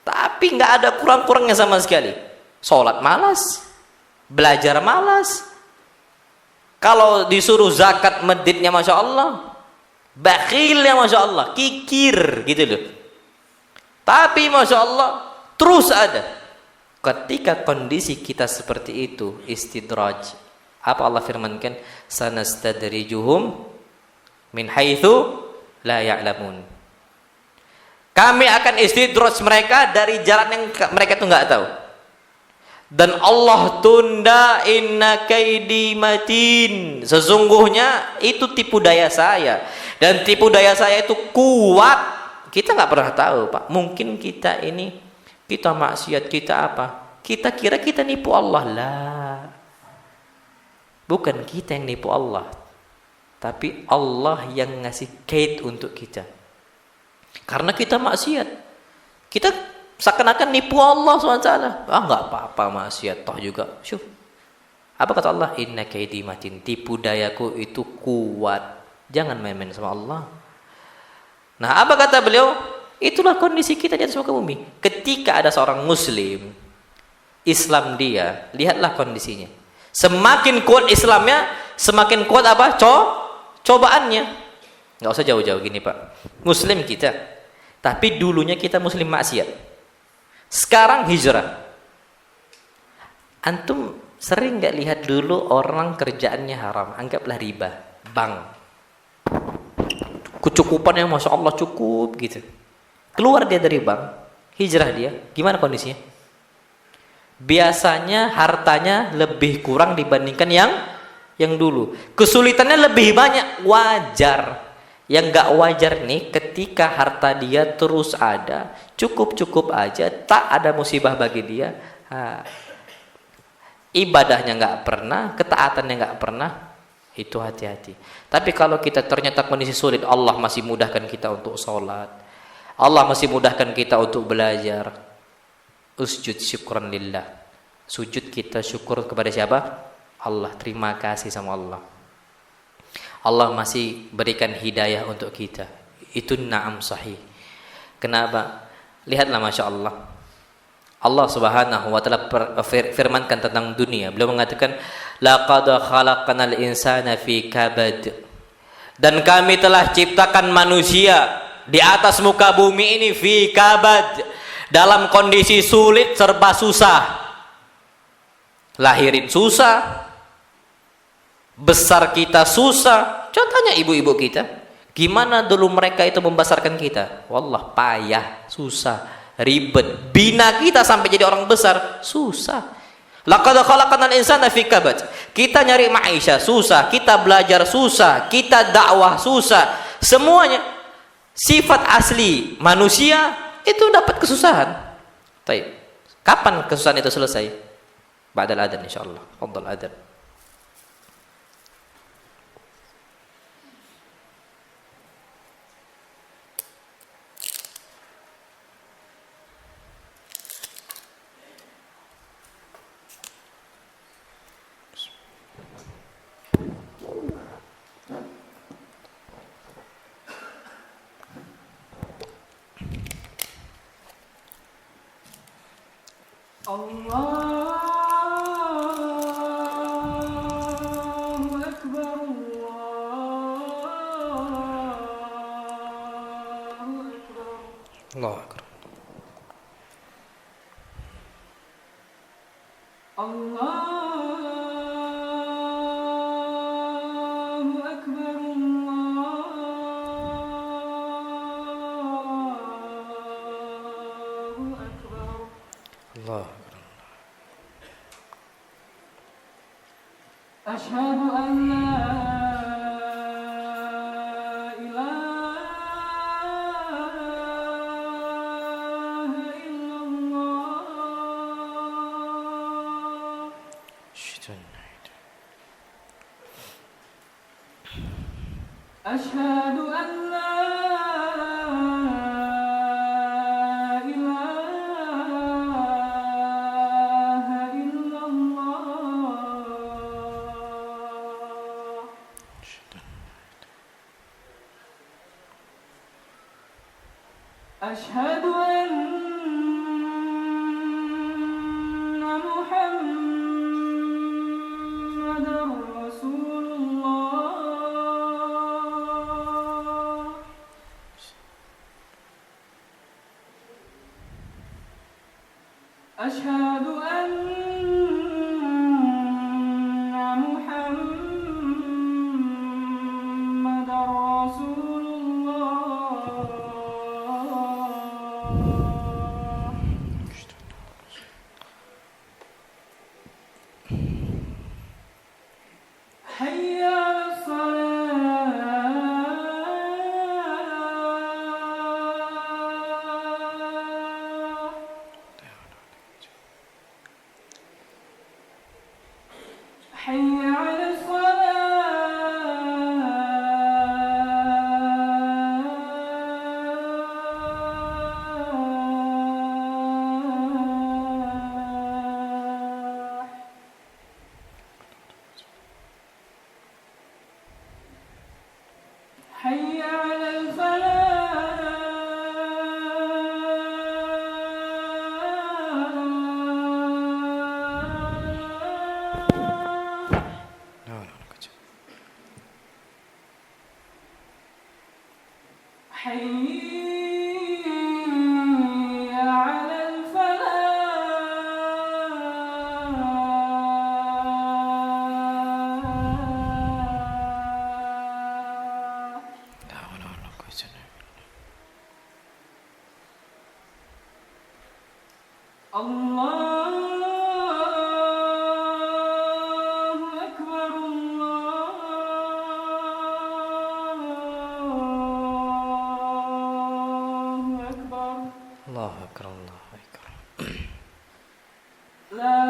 Tapi nggak ada kurang-kurangnya sama sekali. Sholat malas, belajar malas. Kalau disuruh zakat meditnya masya Allah, bakhilnya masya Allah, kikir gitu loh. Tapi masya Allah terus ada. Ketika kondisi kita seperti itu, istidraj. Apa Allah firmankan? Sanastadrijuhum min haitsu la ya'lamun. Kami akan istidraj mereka dari jalan yang mereka itu nggak tahu. Dan Allah tunda, inna kaidi matin. Sesungguhnya itu tipu daya saya. Dan tipu daya saya itu kuat. Kita nggak pernah tahu, Pak. Mungkin kita ini, kita maksiat, kita apa? Kita kira kita nipu Allah. Lah. Bukan kita yang nipu Allah. Tapi Allah yang ngasih kait untuk kita. Karena kita maksiat. Kita seakan-akan nipu Allah SWT. Enggak apa-apa maksiat. Toh juga. Syuh. Apa kata Allah? Inna kaidi matin. Tipu dayaku itu kuat. Jangan main-main sama Allah. Nah, apa kata beliau? Itulah kondisi kita di atas muka bumi. Ketika ada seorang muslim, Islam dia, lihatlah kondisinya. Semakin kuat Islamnya, semakin kuat apa? Cobaannya. Nggak usah jauh-jauh gini, Pak. Muslim kita, tapi dulunya kita muslim maksiat. Sekarang hijrah. Antum sering nggak lihat dulu orang kerjaannya haram, anggaplah riba, bank. Kecukupan yang masya Allah cukup gitu. Keluar dia dari bank, hijrah dia, gimana kondisinya? Biasanya hartanya lebih kurang dibandingkan yang dulu. Kesulitannya lebih banyak, wajar. Yang gak wajar nih, ketika harta dia terus ada, cukup-cukup aja, tak ada musibah bagi dia. Ibadahnya gak pernah, ketaatannya gak pernah, itu hati-hati. Tapi kalau kita ternyata kondisi sulit, Allah masih mudahkan kita untuk sholat, Allah masih mudahkan kita untuk belajar. Usjud syukran lillah. Sujud kita syukur kepada siapa? Allah. Terima kasih sama Allah. Allah masih berikan hidayah untuk kita. Itu na'am sahih. Kenapa? Lihatlah masya Allah. Allah Subhanahu wa taala firmankan tentang dunia. Beliau mengatakan, laqad khalaqnal insana fi kabad. Dan kami telah ciptakan manusia di atas muka bumi ini fi kabad, dalam kondisi sulit, serba susah. Lahirin susah, besar kita susah. Contohnya ibu-ibu kita, gimana dulu mereka itu membesarkan kita? Wallah payah, susah, ribet. Bina kita sampai jadi orang besar, susah. Laqad khalaqnal insana fi kabad. Kita nyari maisha susah, kita belajar susah, kita dakwah susah. Semuanya sifat asli manusia itu dapat kesusahan. Baik. Kapan kesusahan itu selesai? Ba'dal adzan insyaallah. Fadhal adzan. Allahu Akbar, Allahu Akbar. Allahu Akbar, Allahu Akbar. Allah. أشهد أشهد أن لا إله إلا الله أشهد أن لا إله إلا الله أشهد أن محمدا رسول الله أشهد أن محمدا رسول الله حي على الصلاة حي على الصلاة حي على الفلاح حي على الفلاح الله أكبر الله أكبر Allahu akbar, Allahu akbar. لا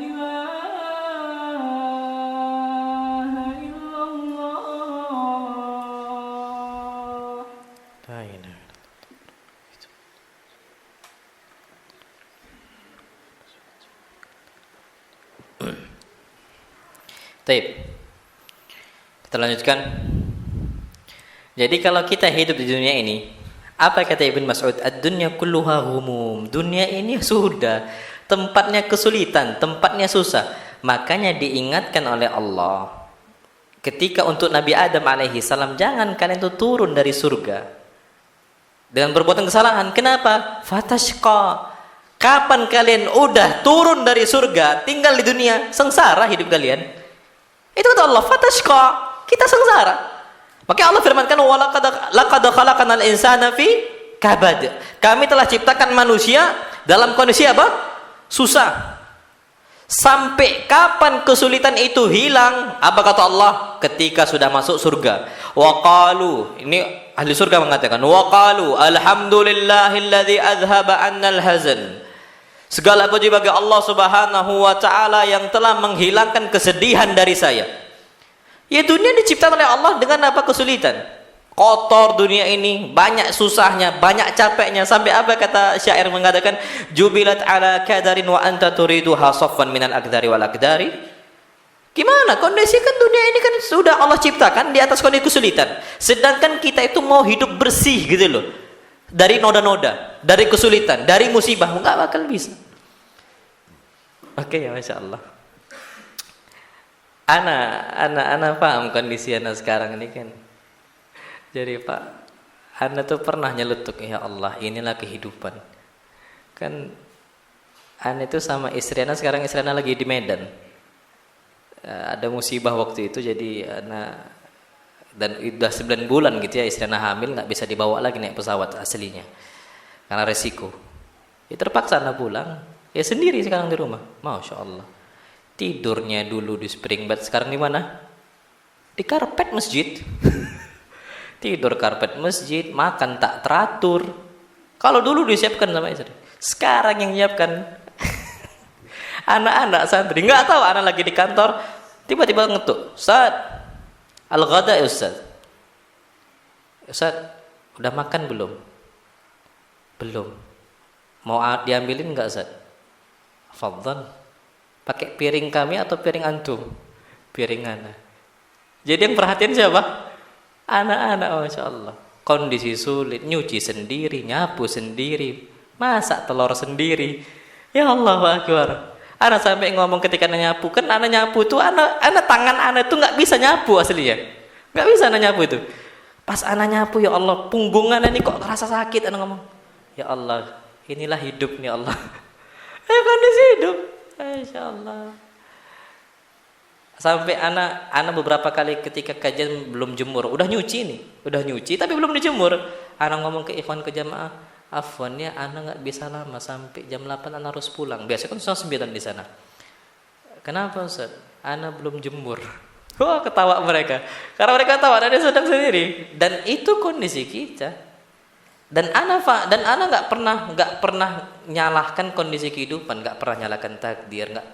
إله إلا الله La ilaha illallah. Taib. Kita lanjutkan. Jadi kalau kita hidup di dunia ini, apa kata Ibn Mas'ud? Ad-dunya kulluha ghumum. Dunia ini sudah tempatnya kesulitan, tempatnya susah. Makanya diingatkan oleh Allah ketika untuk Nabi Adam alaihi salam, jangan kalian itu turun dari surga dengan perbuatan kesalahan. Kenapa? Fatashqa. Kapan kalian udah turun dari surga, tinggal di dunia, sengsara hidup kalian. Itu kata Allah, fatashqa. Kita sengsara. Maka Allah firmankan, laqad khalaqnal insana fi kabad. Kami telah ciptakan manusia dalam kondisi apa? Susah. Sampai kapan kesulitan itu hilang? Apa kata Allah? Ketika sudah masuk surga. Wa qalu, ini ahli surga mengatakan, wa qalu alhamdulillahilladzi azhaba 'annal hazan. Segala puji bagi Allah Subhanahu wa taala yang telah menghilangkan kesedihan dari saya. Ya, dunia diciptakan oleh Allah dengan apa? Kesulitan. Kotor dunia ini, banyak susahnya, banyak capeknya, sampai apa kata syair mengatakan, jubilat ala kadarin wa anta turiduha saffan minal akdari wal akdari. Gimana kondisi kan dunia ini kan sudah Allah ciptakan di atas kondisi kesulitan, sedangkan kita itu mau hidup bersih gitu loh, dari noda-noda, dari kesulitan, dari musibah, nggak bakal bisa. Oke ya, masya Allah. Ana paham kondisi ana sekarang ini kan. Jadi Pak, ana tuh pernah nyeletuk, ya Allah, inilah kehidupan. Kan ana itu sama istri ana, sekarang istri ana lagi di Medan. Ada musibah waktu itu, jadi ana, dan udah 9 bulan gitu ya istri ana hamil, nggak bisa dibawa lagi naik pesawat aslinya karena resiko. Ya terpaksa anak pulang. Ya sendiri sekarang di rumah. Masya Allah. Tidurnya dulu di spring bed, sekarang di mana? Di karpet masjid. Tidur karpet masjid, makan tak teratur. Kalau dulu disiapkan sama istri, sekarang yang nyiapkan anak-anak santri. Nggak tahu anak lagi di kantor, tiba-tiba ngetuk, Ustaz, al-ghada ya Ustaz. Ustaz, udah makan belum? Belum. Mau diambilin nggak Ustaz? Fadhal. Pakai piring kami atau piring antum? Piring anak. Jadi yang perhatian siapa? Anak-anak, Masya Allah. Kondisi sulit, nyuci sendiri, nyapu sendiri, masak telur sendiri. Ya Allah Akbar. Anak sampai ngomong ketika anak nyapu, kan anak nyapu tuh anak tangan anak tuh nggak bisa nyapu aslinya, nggak bisa anak nyapu itu. Pas anak nyapu, ya Allah, punggung anak ini kok terasa sakit. Anak ngomong, ya Allah, inilah hidup nih Allah. Kondisi hidup, Masya Allah. Sampai anak beberapa kali ketika kajian belum jemur, udah nyuci tapi belum dijemur. Anak ngomong ke ikhwan ke jamaah, afwan ya, anak nggak bisa lama, sampai jam 8 anak harus pulang. Biasanya kan setengah 9 di sana. Kenapa Ustaz? Anak belum jemur. Wah, ketawa mereka. Karena mereka tahu anak sedang sendiri. Dan itu kondisi kita. Dan anak nggak pernah nyalahkan kondisi kehidupan, nggak pernah nyalahkan takdir, nggak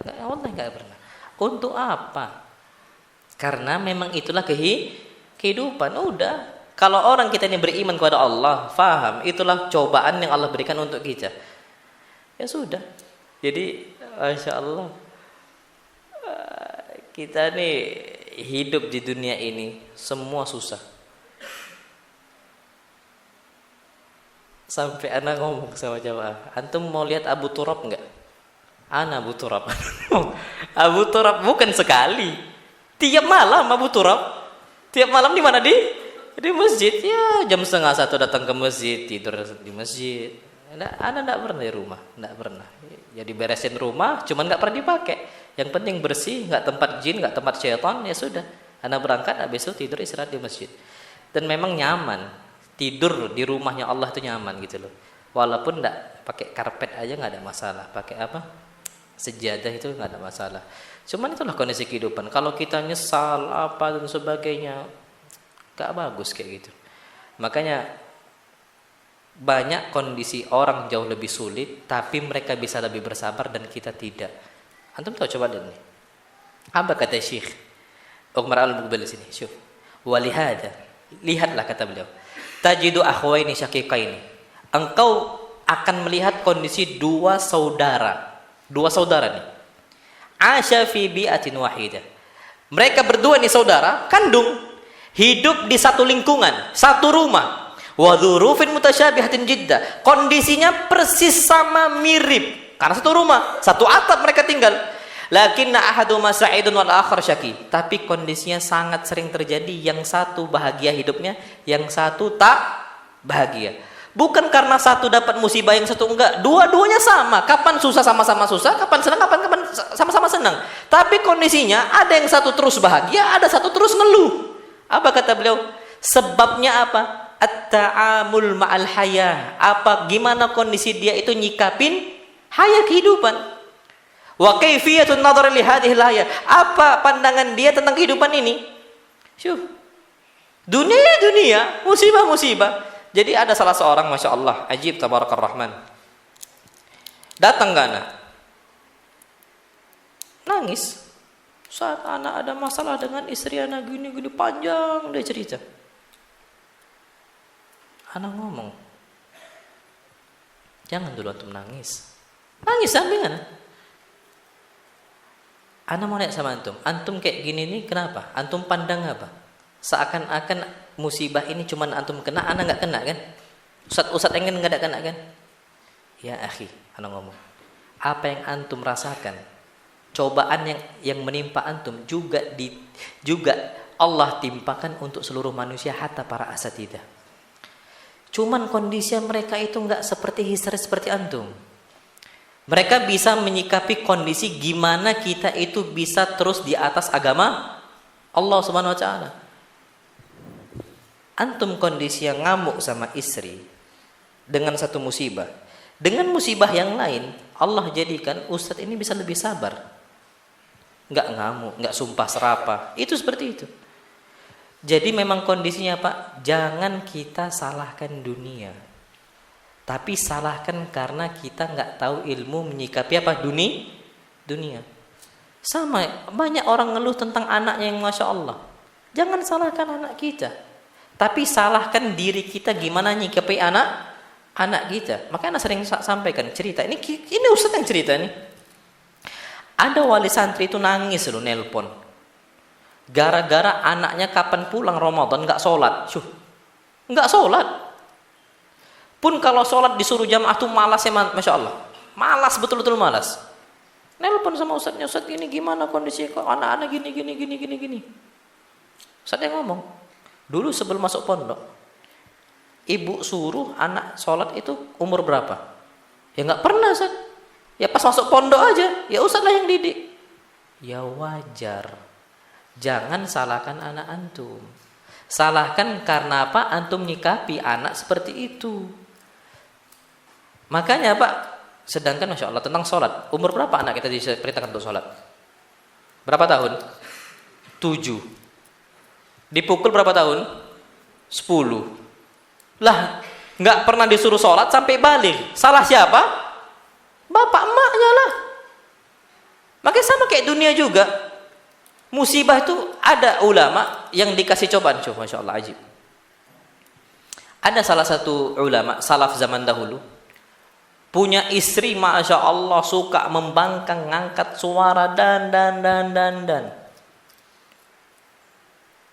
pernah. Untuk apa? Karena memang itulah kehidupan. Udah. Kalau orang kita ini beriman kepada Allah, faham, itulah cobaan yang Allah berikan untuk kita. Ya sudah. Jadi, Masya Allah, kita nih hidup di dunia ini semua susah. Sampai anak ngomong sama jamaah, antum mau lihat Abu Turab enggak? Ana Abu Turab. Abu Turab bukan sekali. Tiap malam Abu Turab. Tiap malam di mana? Di masjid. Ya, jam 12:30 datang ke masjid, tidur di masjid. Ana enggak pernah di rumah, enggak pernah. Ya diberesin rumah, cuman enggak pernah dipakai. Yang penting bersih, enggak tempat jin, enggak tempat syaitan, ya sudah. Ana berangkat, habis itu tidur istirahat di masjid. Dan memang nyaman. Tidur di rumahnya Allah itu nyaman gitu loh. Walaupun enggak pakai karpet aja enggak ada masalah. Pakai apa? Sejadah itu nggak ada masalah. Cuman itulah kondisi kehidupan. Kalau kita nyesal apa dan sebagainya, nggak bagus kayak gitu. Makanya banyak kondisi orang jauh lebih sulit, tapi mereka bisa lebih bersabar dan kita tidak. Antum tahu, coba lihat nih. Apa kata Syekh Umar Al-Muqbil sini? Syuf. Walihada, lihatlah kata beliau. Tajidu akhwaini syaqiqaini. Engkau akan melihat kondisi dua saudara nih. Asya fi bi'atin wahidah. Mereka berdua nih saudara kandung, hidup di satu lingkungan, satu rumah. Wa dzurufin mutasyabihatin jiddah. Kondisinya persis sama, mirip. Karena satu rumah, satu atap mereka tinggal. Lakinna ahaduma sa'idun wal akhar syaqi. Tapi kondisinya sangat sering terjadi, yang satu bahagia hidupnya, yang satu tak bahagia. Bukan karena satu dapat musibah yang satu enggak, dua-duanya sama. Kapan susah sama-sama susah, kapan senang kapan sama-sama senang. Tapi kondisinya ada yang satu terus bahagia, ada satu terus ngeluh. Apa kata beliau? Sebabnya apa? At-ta'amul ma'al haya. Gimana kondisi dia itu nyikapin haya kehidupan. Wa kaifiyatun nadhar li hadhil haya. Apa pandangan dia tentang kehidupan ini? Syuh. Dunia, musibah. Jadi ada salah seorang, Masya Allah, ajib tabarakar rahman, datang ke anak, nangis saat anak ada masalah dengan istri anak, gini panjang dia cerita. Anak ngomong, jangan dulu antum nangis sampai anak. Anak mau nanya sama antum kayak gini nih kenapa? Antum pandang apa? Seakan-akan musibah ini cuman antum kena, anak nggak kena kan? Ustaz ingin nggak ada kena kan? Ya akhi, anak ngomong, apa yang antum rasakan, cobaan yang menimpa antum juga Allah timpakan untuk seluruh manusia, hatta para asatidzah. Cuman kondisi mereka itu nggak seperti histeris seperti antum. Mereka bisa menyikapi kondisi gimana kita itu bisa terus di atas agama Allah Subhanahu wa taala. Antum kondisi yang ngamuk sama istri dengan satu musibah, Dengan musibah yang lain, Allah jadikan ustadz ini bisa lebih sabar. Nggak ngamuk, nggak sumpah serapah. Itu seperti itu. Jadi memang kondisinya Pak, jangan kita salahkan dunia. Tapi salahkan karena kita nggak tahu ilmu menyikapi apa? Dunia. Sama, banyak orang ngeluh tentang anaknya yang Masya Allah. Jangan salahkan anak kita. Tapi salahkan diri kita gimana nyikapi anak kita. Makanya sering sampaikan cerita. Ini Ustaz yang cerita nih. Ada wali santri itu nangis loh nelpon. Gara-gara anaknya kapan pulang Ramadan nggak sholat. Nggak sholat. Pun kalau sholat disuruh jamaah tuh malas ya Masya Allah. Malas, betul-betul malas. Nelpon sama ustadznya, Ustadz ini gimana kondisi kok anak-anak gini. Ustadznya ngomong, dulu sebelum masuk pondok, ibu suruh anak sholat itu umur berapa? Ya nggak pernah Ustadz. Ya pas masuk pondok aja, ya Ustadz lah yang didik. Ya wajar. Jangan salahkan anak antum. Salahkan karena apa? Antum nyikapi anak seperti itu. Makanya Pak, sedangkan Masya Allah tentang sholat, umur berapa anak kita diperintahkan untuk sholat? Berapa tahun? 7. Dipukul berapa tahun? 10. Lah, nggak pernah disuruh sholat sampai balik. Salah siapa? Bapak emaknya lah. Makanya sama kayak dunia juga. Musibah itu ada ulama yang dikasih cobaan. Masya Allah, ajib. Ada salah satu ulama salaf zaman dahulu, punya istri Masya Allah suka membangkang, ngangkat suara dan.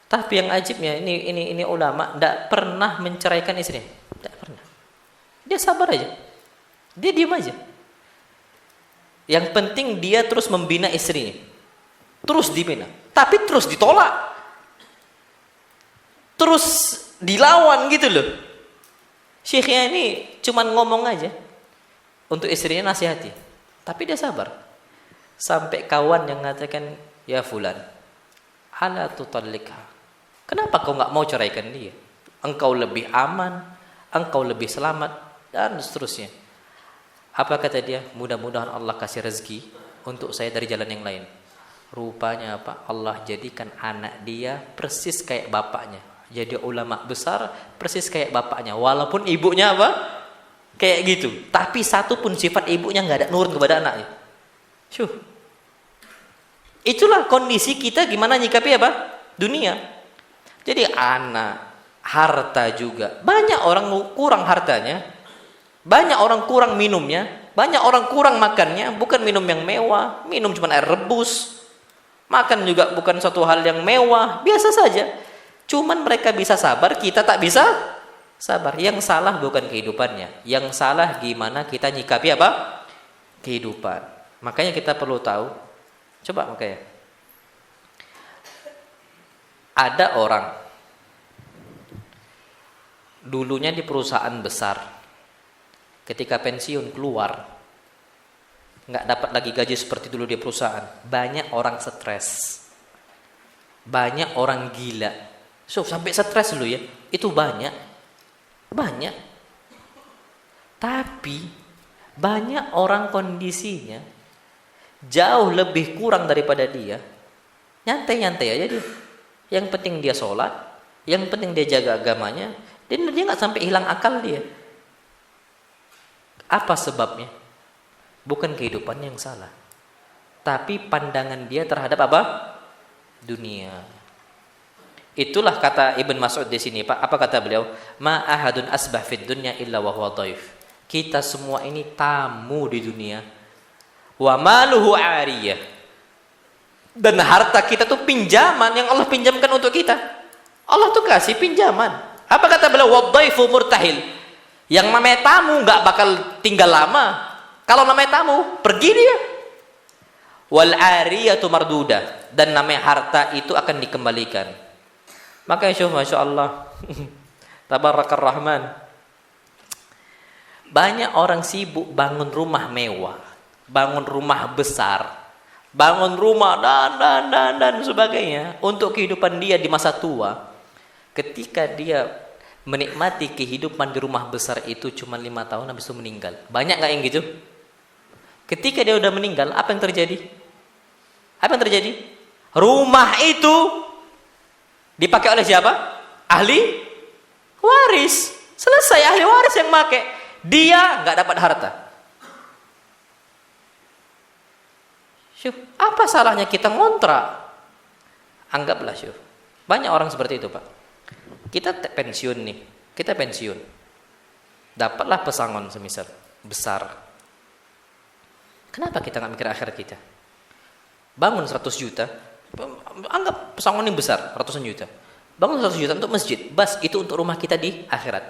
Tapi yang ajibnya ini ulama tidak pernah menceraikan istrinya, tidak pernah. Dia sabar aja, dia diam aja. Yang penting dia terus membina istrinya, terus dibina, tapi terus ditolak, terus dilawan gitu loh. Syekhnya ini cuman ngomong aja. Untuk istrinya nasihati, tapi dia sabar. Sampai kawan yang mengatakan, ya fulan, ala tutallikha. Kenapa kau nggak mau ceraikan dia? Engkau lebih aman, engkau lebih selamat, dan seterusnya. Apa kata dia? Mudah-mudahan Allah kasih rezeki untuk saya dari jalan yang lain. Rupanya apa? Allah jadikan anak dia persis kayak bapaknya. Jadi ulama besar persis kayak bapaknya. Walaupun ibunya apa? Kayak gitu, tapi satu pun sifat ibunya nggak ada nurun kepada anaknya. Itulah kondisi kita gimana nyikapi apa? Dunia. Jadi anak, harta juga. Banyak orang kurang hartanya, banyak orang kurang minumnya, banyak orang kurang makannya. Bukan minum yang mewah, minum cuma air rebus. Makan juga bukan suatu hal yang mewah, biasa saja. Cuman mereka bisa sabar, kita tak bisa sabar. Yang salah bukan kehidupannya, yang salah gimana kita nyikapi apa? Kehidupan. Makanya kita perlu tahu. Coba makanya. Ada orang dulunya di perusahaan besar, ketika pensiun keluar nggak dapat lagi gaji seperti dulu di perusahaan. Banyak orang stres, banyak orang gila. Sampai stres dulu ya, itu banyak. Tapi banyak orang kondisinya jauh lebih kurang daripada dia. Nyantai-nyantai aja dia. Yang penting dia sholat, yang penting dia jaga agamanya, dan dia nggak sampai hilang akal dia. Apa sebabnya? Bukan kehidupan yang salah, tapi pandangan dia terhadap apa? Dunia. Itulah kata Ibn Mas'ud di sini, Pak. Apa kata beliau? Ma ahadun asbah fid dunya illa wa huwa dhaif. Kita semua ini tamu di dunia. Wa maluhu 'ariyah. Dan harta kita tuh pinjaman yang Allah pinjamkan untuk kita. Allah tuh kasih pinjaman. Apa kata beliau? Wa dhaifu murtahil. Yang namanya tamu enggak bakal tinggal lama. Kalau namanya tamu, pergi dia. Wal 'ariyatu mardudah. Dan namanya harta itu akan dikembalikan. Makanya Masya Allah, Tabarakar Rahman. Banyak orang sibuk bangun rumah mewah, bangun rumah besar, bangun rumah dan sebagainya untuk kehidupan dia di masa tua. Ketika dia menikmati kehidupan di rumah besar itu cuma 5 tahun habis itu meninggal. Banyak nggak yang gitu? Ketika dia udah meninggal, apa yang terjadi? Apa yang terjadi? Rumah itu dipakai oleh siapa? Ahli waris. Selesai, ahli waris yang pakai. Dia nggak dapat harta. Syuh, apa salahnya kita ngontrak? Anggaplah syuh. Banyak orang seperti itu, Pak. Kita pensiun nih. Kita pensiun. Dapatlah pesangon semisal besar. Kenapa kita nggak mikir akhirat kita? Bangun 100 juta. Anggap pesangon ini besar, ratusan juta. Bangun 100 juta untuk masjid. Bas, itu untuk rumah kita di akhirat.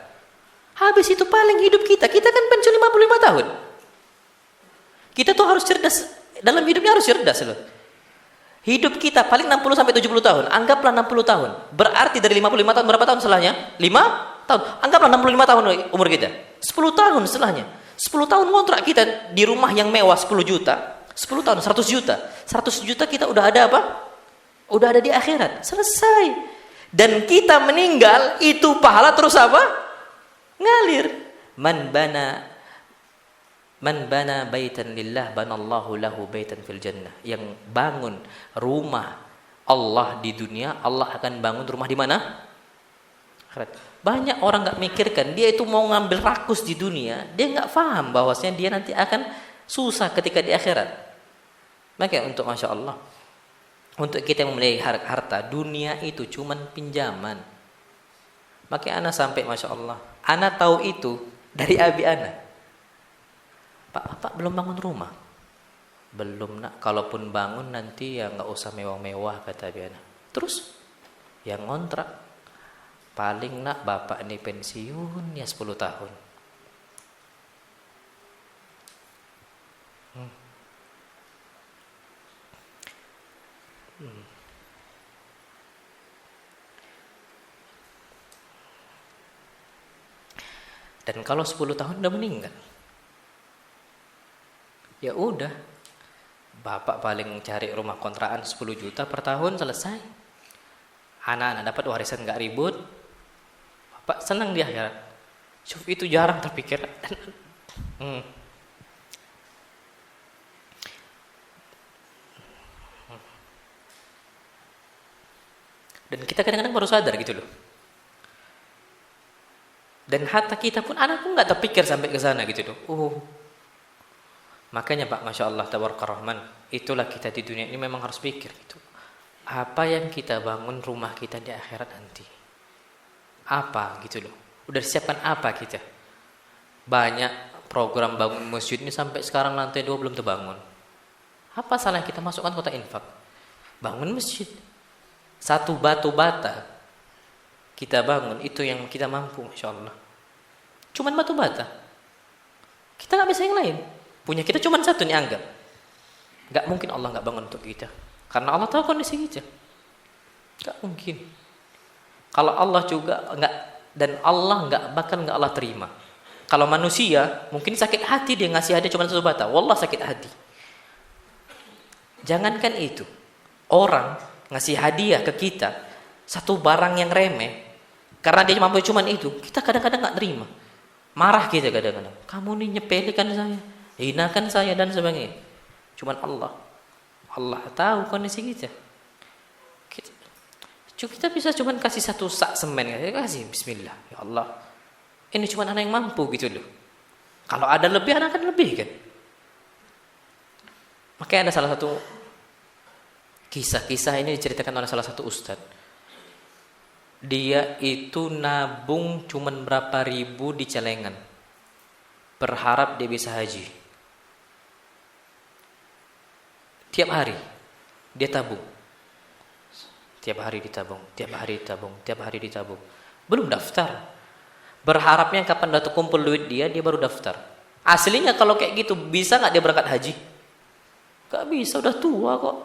Habis itu paling hidup kita. Kita kan pensiun 55 tahun. Kita tuh harus cerdas. Dalam hidupnya harus cerdas loh. Hidup kita paling 60 sampai 70 tahun. Anggaplah 60 tahun. Berarti dari 55 tahun berapa tahun setelahnya? 5 tahun. Anggaplah 65 tahun umur kita. 10 tahun setelahnya. 10 tahun kontrak kita di rumah yang mewah 10 juta. 10 tahun 100 juta. 100 juta kita udah ada apa? Udah ada di akhirat. Selesai. Dan kita meninggal itu pahala terus apa? Ngalir. Man bana baitan lillah banallahu lahu baitan fil jannah. Yang bangun rumah Allah di dunia, Allah akan bangun rumah di mana? Akhirat. Banyak orang nggak mikirkan, dia itu mau ngambil rakus di dunia, dia nggak paham bahwasanya dia nanti akan susah ketika di akhirat. Maka untuk Masya Allah, untuk kita yang memiliki harta, dunia itu cuman pinjaman. Maka ana sampai Masya Allah, ana tahu itu dari abi ana. Pak belum bangun rumah? Belum nak, kalaupun bangun nanti ya nggak usah mewah-mewah kata Biana. Terus yang ngontrak paling nak bapak ini pensiun ya 10 tahun. Dan kalau 10 tahun udah meninggal, ya udah, bapak paling cari rumah kontrakan 10 juta per tahun selesai. Anak-anak dapat warisan gak ribut. Bapak senang di akhirat. Syuf, itu jarang terpikir. Dan kita kadang-kadang baru sadar gitu loh. Dan harta kita pun, anak pun gak terpikir sampai ke sana gitu loh. Makanya Pak, Masya Allah, Tabaraka Rahman, itulah kita di dunia ini memang harus pikir gitu. Apa yang kita bangun rumah kita di akhirat nanti? Apa gitu loh. Udah disiapkan apa kita? Banyak program bangun masjid ini sampai sekarang lantai 2 belum terbangun. Apa salah kita masukkan kota infak? Bangun masjid. Satu batu bata kita bangun, itu yang kita mampu, Masya Allah. Cuman batu bata. Kita gak bisa yang lain. Punya kita cuma satu nih, anggap. Gak mungkin Allah gak bangun untuk kita. Karena Allah tahu kondisi kita. Gak mungkin. Kalau Allah juga gak, dan Allah gak Allah terima. Kalau manusia mungkin sakit hati dia ngasih hadiah cuma satu bata. Wallah sakit hati. Jangankan itu. Orang ngasih hadiah ke kita satu barang yang remeh, karena dia mampu cuma itu, kita kadang-kadang gak terima. Marah kita kadang-kadang. Kamu nih nyepelekan saya, hinakan saya dan sebagainya. Cuman Allah tahu kondisi kita. Kita bisa cuman kasih satu sak semen, kasih Bismillah, ya Allah. Ini cuman anak yang mampu gitu loh. Kalau ada lebih, anak akan lebih kan. Makanya ada salah satu kisah ini diceritakan oleh salah satu ustadz. Dia itu nabung cuman berapa ribu di celengan, berharap dia bisa haji. Tiap hari dia tabung. Tiap hari ditabung. Belum daftar. Berharapnya kapan udah terkumpul duit dia baru daftar. Aslinya kalau kayak gitu, bisa gak dia berangkat haji? Gak bisa, udah tua kok.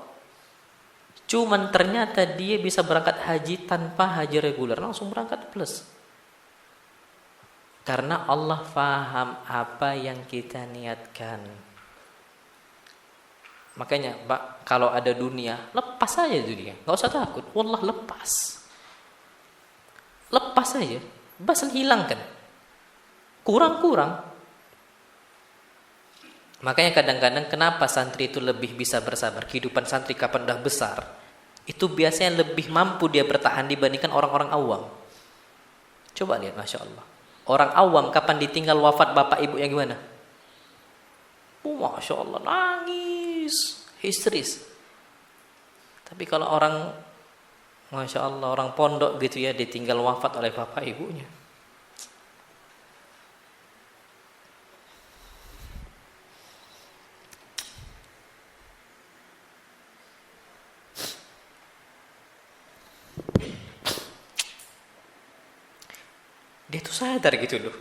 Cuman ternyata dia bisa berangkat haji tanpa haji reguler, langsung berangkat plus. Karena Allah faham apa yang kita niatkan. Makanya Pak, kalau ada dunia, lepas aja dunia, nggak usah takut. Wallah lepas aja. Basal hilangkan. Kurang-kurang. Makanya kadang-kadang kenapa santri itu lebih bisa bersabar? Kehidupan santri kapan udah besar, itu biasanya lebih mampu dia bertahan dibandingkan orang-orang awam. Coba lihat, Masya Allah. Orang awam kapan ditinggal wafat bapak ibunya gimana? Masya Allah, nangis, histeris. Tapi kalau orang, Masya Allah, orang pondok gitu ya, ditinggal wafat oleh bapak ibunya, dia tuh sadar gitu loh.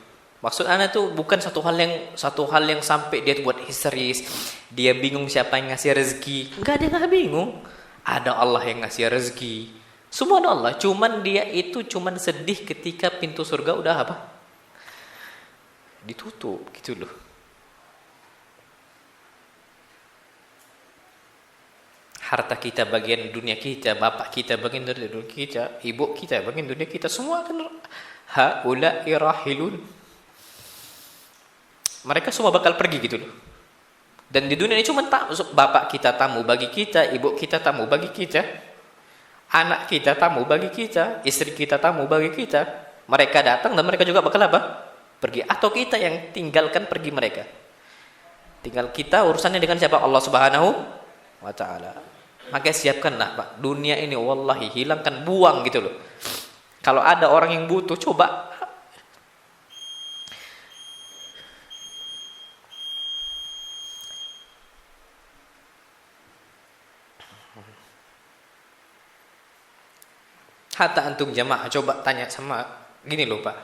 Maksud ana tuh bukan satu hal yang sampai dia buat histeris, dia bingung siapa yang ngasih rezeki. Enggak, dia enggak bingung. Ada Allah yang ngasih rezeki. Semua ada Allah, cuman dia itu cuman sedih ketika pintu surga udah apa? Ditutup gitu loh. Harta kita bagian dunia kita, bapak kita bagian dari dunia kita, ibu kita bagian dunia kita, semua kan haula'i rahilun. Mereka semua bakal pergi gitu loh. Dan di dunia ini cuma bapak kita tamu bagi kita, ibu kita tamu bagi kita, anak kita tamu bagi kita, istri kita tamu bagi kita. Mereka datang dan mereka juga bakal apa? Pergi. Atau kita yang tinggalkan pergi mereka. Tinggal kita urusannya dengan siapa? Allah Subhanahu wa ta'ala. Maka siapkanlah Pak, dunia ini wallahi hilangkan, buang gitu loh. Kalau ada orang yang butuh, coba hatta antum jamaah, coba tanya sama gini loh Pak,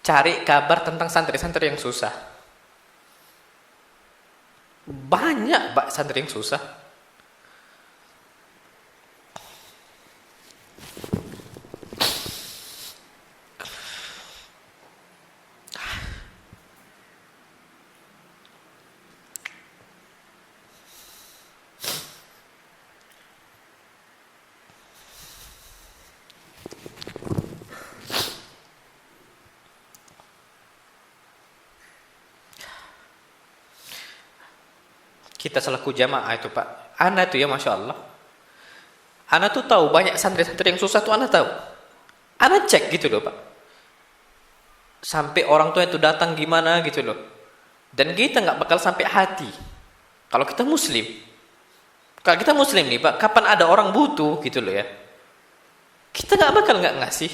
cari kabar tentang santri-santri yang susah. Banyak Pak santri yang susah. Kita selaku jamaah itu Pak, ana tuh ya Masya Allah, ana tuh tahu banyak santri-santri yang susah tuh, ana tahu, ana cek gitu loh Pak, sampai orang tua itu datang gimana gitu loh. Dan kita nggak bakal sampai hati kalau kita muslim. Kalau kita muslim nih Pak, kapan ada orang butuh gitu loh ya, kita nggak bakal nggak ngasih.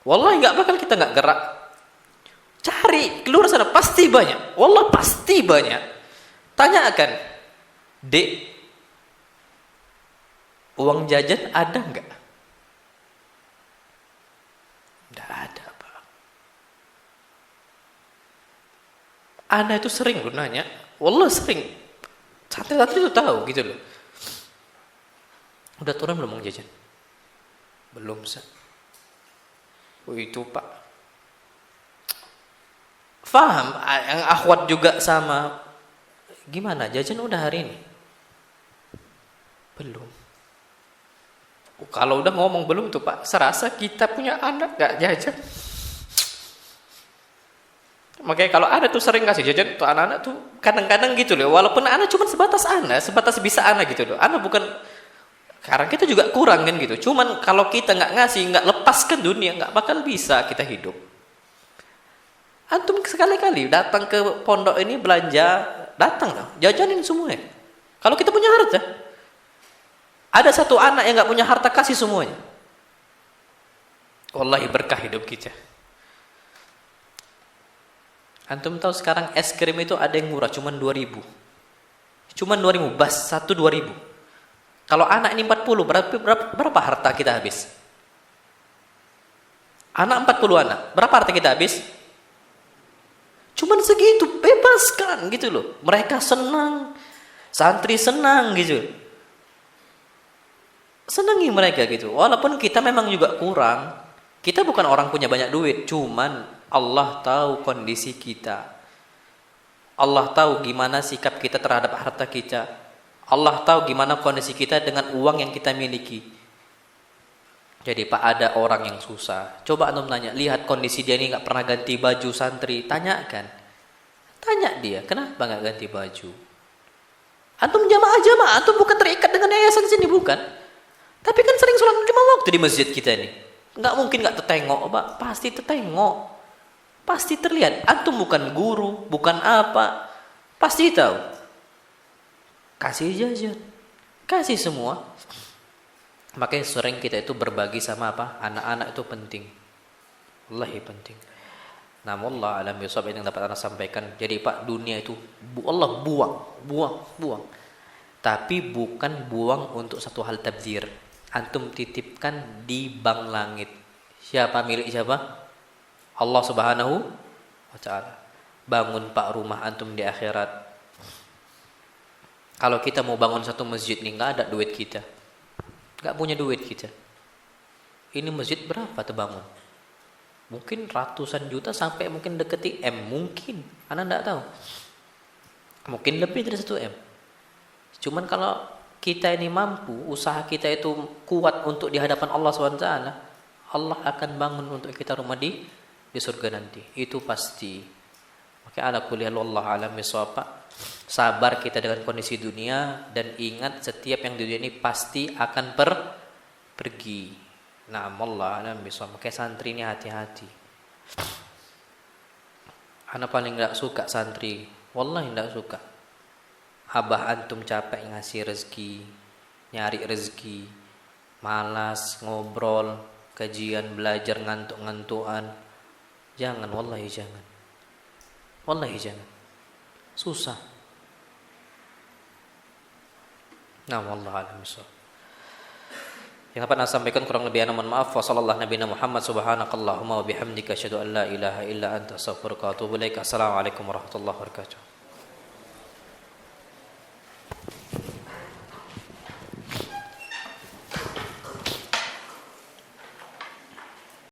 Wallahi nggak bakal kita nggak gerak. Cari keluar sana pasti banyak, wallah pasti banyak. Tanyakan, Dek, uang jajan ada nggak? Nggak ada Pak. Ana itu sering loh nanya, wallah sering. Santri-santri itu tahu gitu loh. Udah turun belum uang jajan? Belum Sa. Oh itu Pak. Faham, yang akhwat juga sama. Gimana, jajan udah hari ini? Belum. Kalau udah ngomong belum tuh Pak, serasa kita punya anak gak jajan. Makanya kalau ada tuh sering kasih jajan tuh anak-anak tuh kadang-kadang gitu loh. Walaupun anak cuma sebatas anak, sebatas bisa anak gitu loh. Anak bukan, sekarang kita juga kurang kan gitu. Cuman kalau kita nggak ngasih, nggak lepaskan dunia, nggak bakal bisa kita hidup. Antum sekali-kali datang ke pondok ini belanja, datang dong, jajanin semuanya. Kalau kita punya harta, ada satu anak yang nggak punya harta, kasih semuanya. Wallahi berkah hidup kita. Antum tahu sekarang es krim itu ada yang murah, cuman 2.000. Cuman 2.000, bas satu 2.000. Kalau anak ini 40, berapa harta kita habis? Anak 40 anak, berapa harta kita habis? Cuman segitu, bebaskan gitu loh. Mereka senang, santri senang gitu. Senangi mereka gitu. Walaupun kita memang juga kurang. Kita bukan orang punya banyak duit, cuman Allah tahu kondisi kita. Allah tahu gimana sikap kita terhadap harta kita. Allah tahu gimana kondisi kita dengan uang yang kita miliki. Jadi Pak, ada orang yang susah. Coba antum tanya, lihat kondisi dia ini nggak pernah ganti baju santri, tanyakan. Tanya dia, kenapa nggak ganti baju? Antum jamaah, antum bukan terikat dengan yayasan sini, bukan. Tapi kan sering sholat 5 waktu di masjid kita ini. Nggak mungkin nggak tertengok, Pak. Pasti tertengok. Pasti terlihat. Antum bukan guru, bukan apa. Pasti tahu. Kasih jajan. Kasih semua. Makanya sering kita itu berbagi sama apa? Anak-anak itu penting. Wallahi penting. Namun Allah alam bisawab yang dapat Anda sampaikan. Jadi Pak, dunia itu Allah buang. Tapi bukan buang untuk satu hal tabdzir. Antum titipkan di bank langit. Siapa milik siapa? Allah Subhanahu wa taala. Bangun Pak rumah antum di akhirat. Kalau kita mau bangun satu masjid nih, nggak ada duit kita. Nggak punya duit kita. Ini masjid berapa terbangun? Mungkin ratusan juta sampai mungkin deketi M. Mungkin. Anda nggak tahu. Mungkin lebih dari 1 M. Cuman kalau kita ini mampu, usaha kita itu kuat untuk di hadapan Allah SWT, Allah akan bangun untuk kita rumah di surga nanti. Itu pasti. Maka ala kulli hal wallahu a'lam bishawab. Sabar kita dengan kondisi dunia dan ingat setiap yang di dunia ini pasti akan pergi. Nah, Allah alam bishawab. Maka santri ini hati-hati. Ana paling enggak suka santri. Wallahi enggak suka. Abah antum capek ngasih rezeki, nyari rezeki, malas ngobrol, kajian, belajar ngantuk-ngantukan. Jangan, wallahi jangan. Wallahi jangan. Susah. Nah, wallahu a'lam bishawab. Yang dapat saya sampaikan kurang lebih mohon maaf. Wa sallallahu nabiyana Muhammad subhanakallahumma wa bihamdika asyhadu an la ilaha illa anta astaghfiruka wa atubu ilaik. Assalamualaikum warahmatullahi wabarakatuh.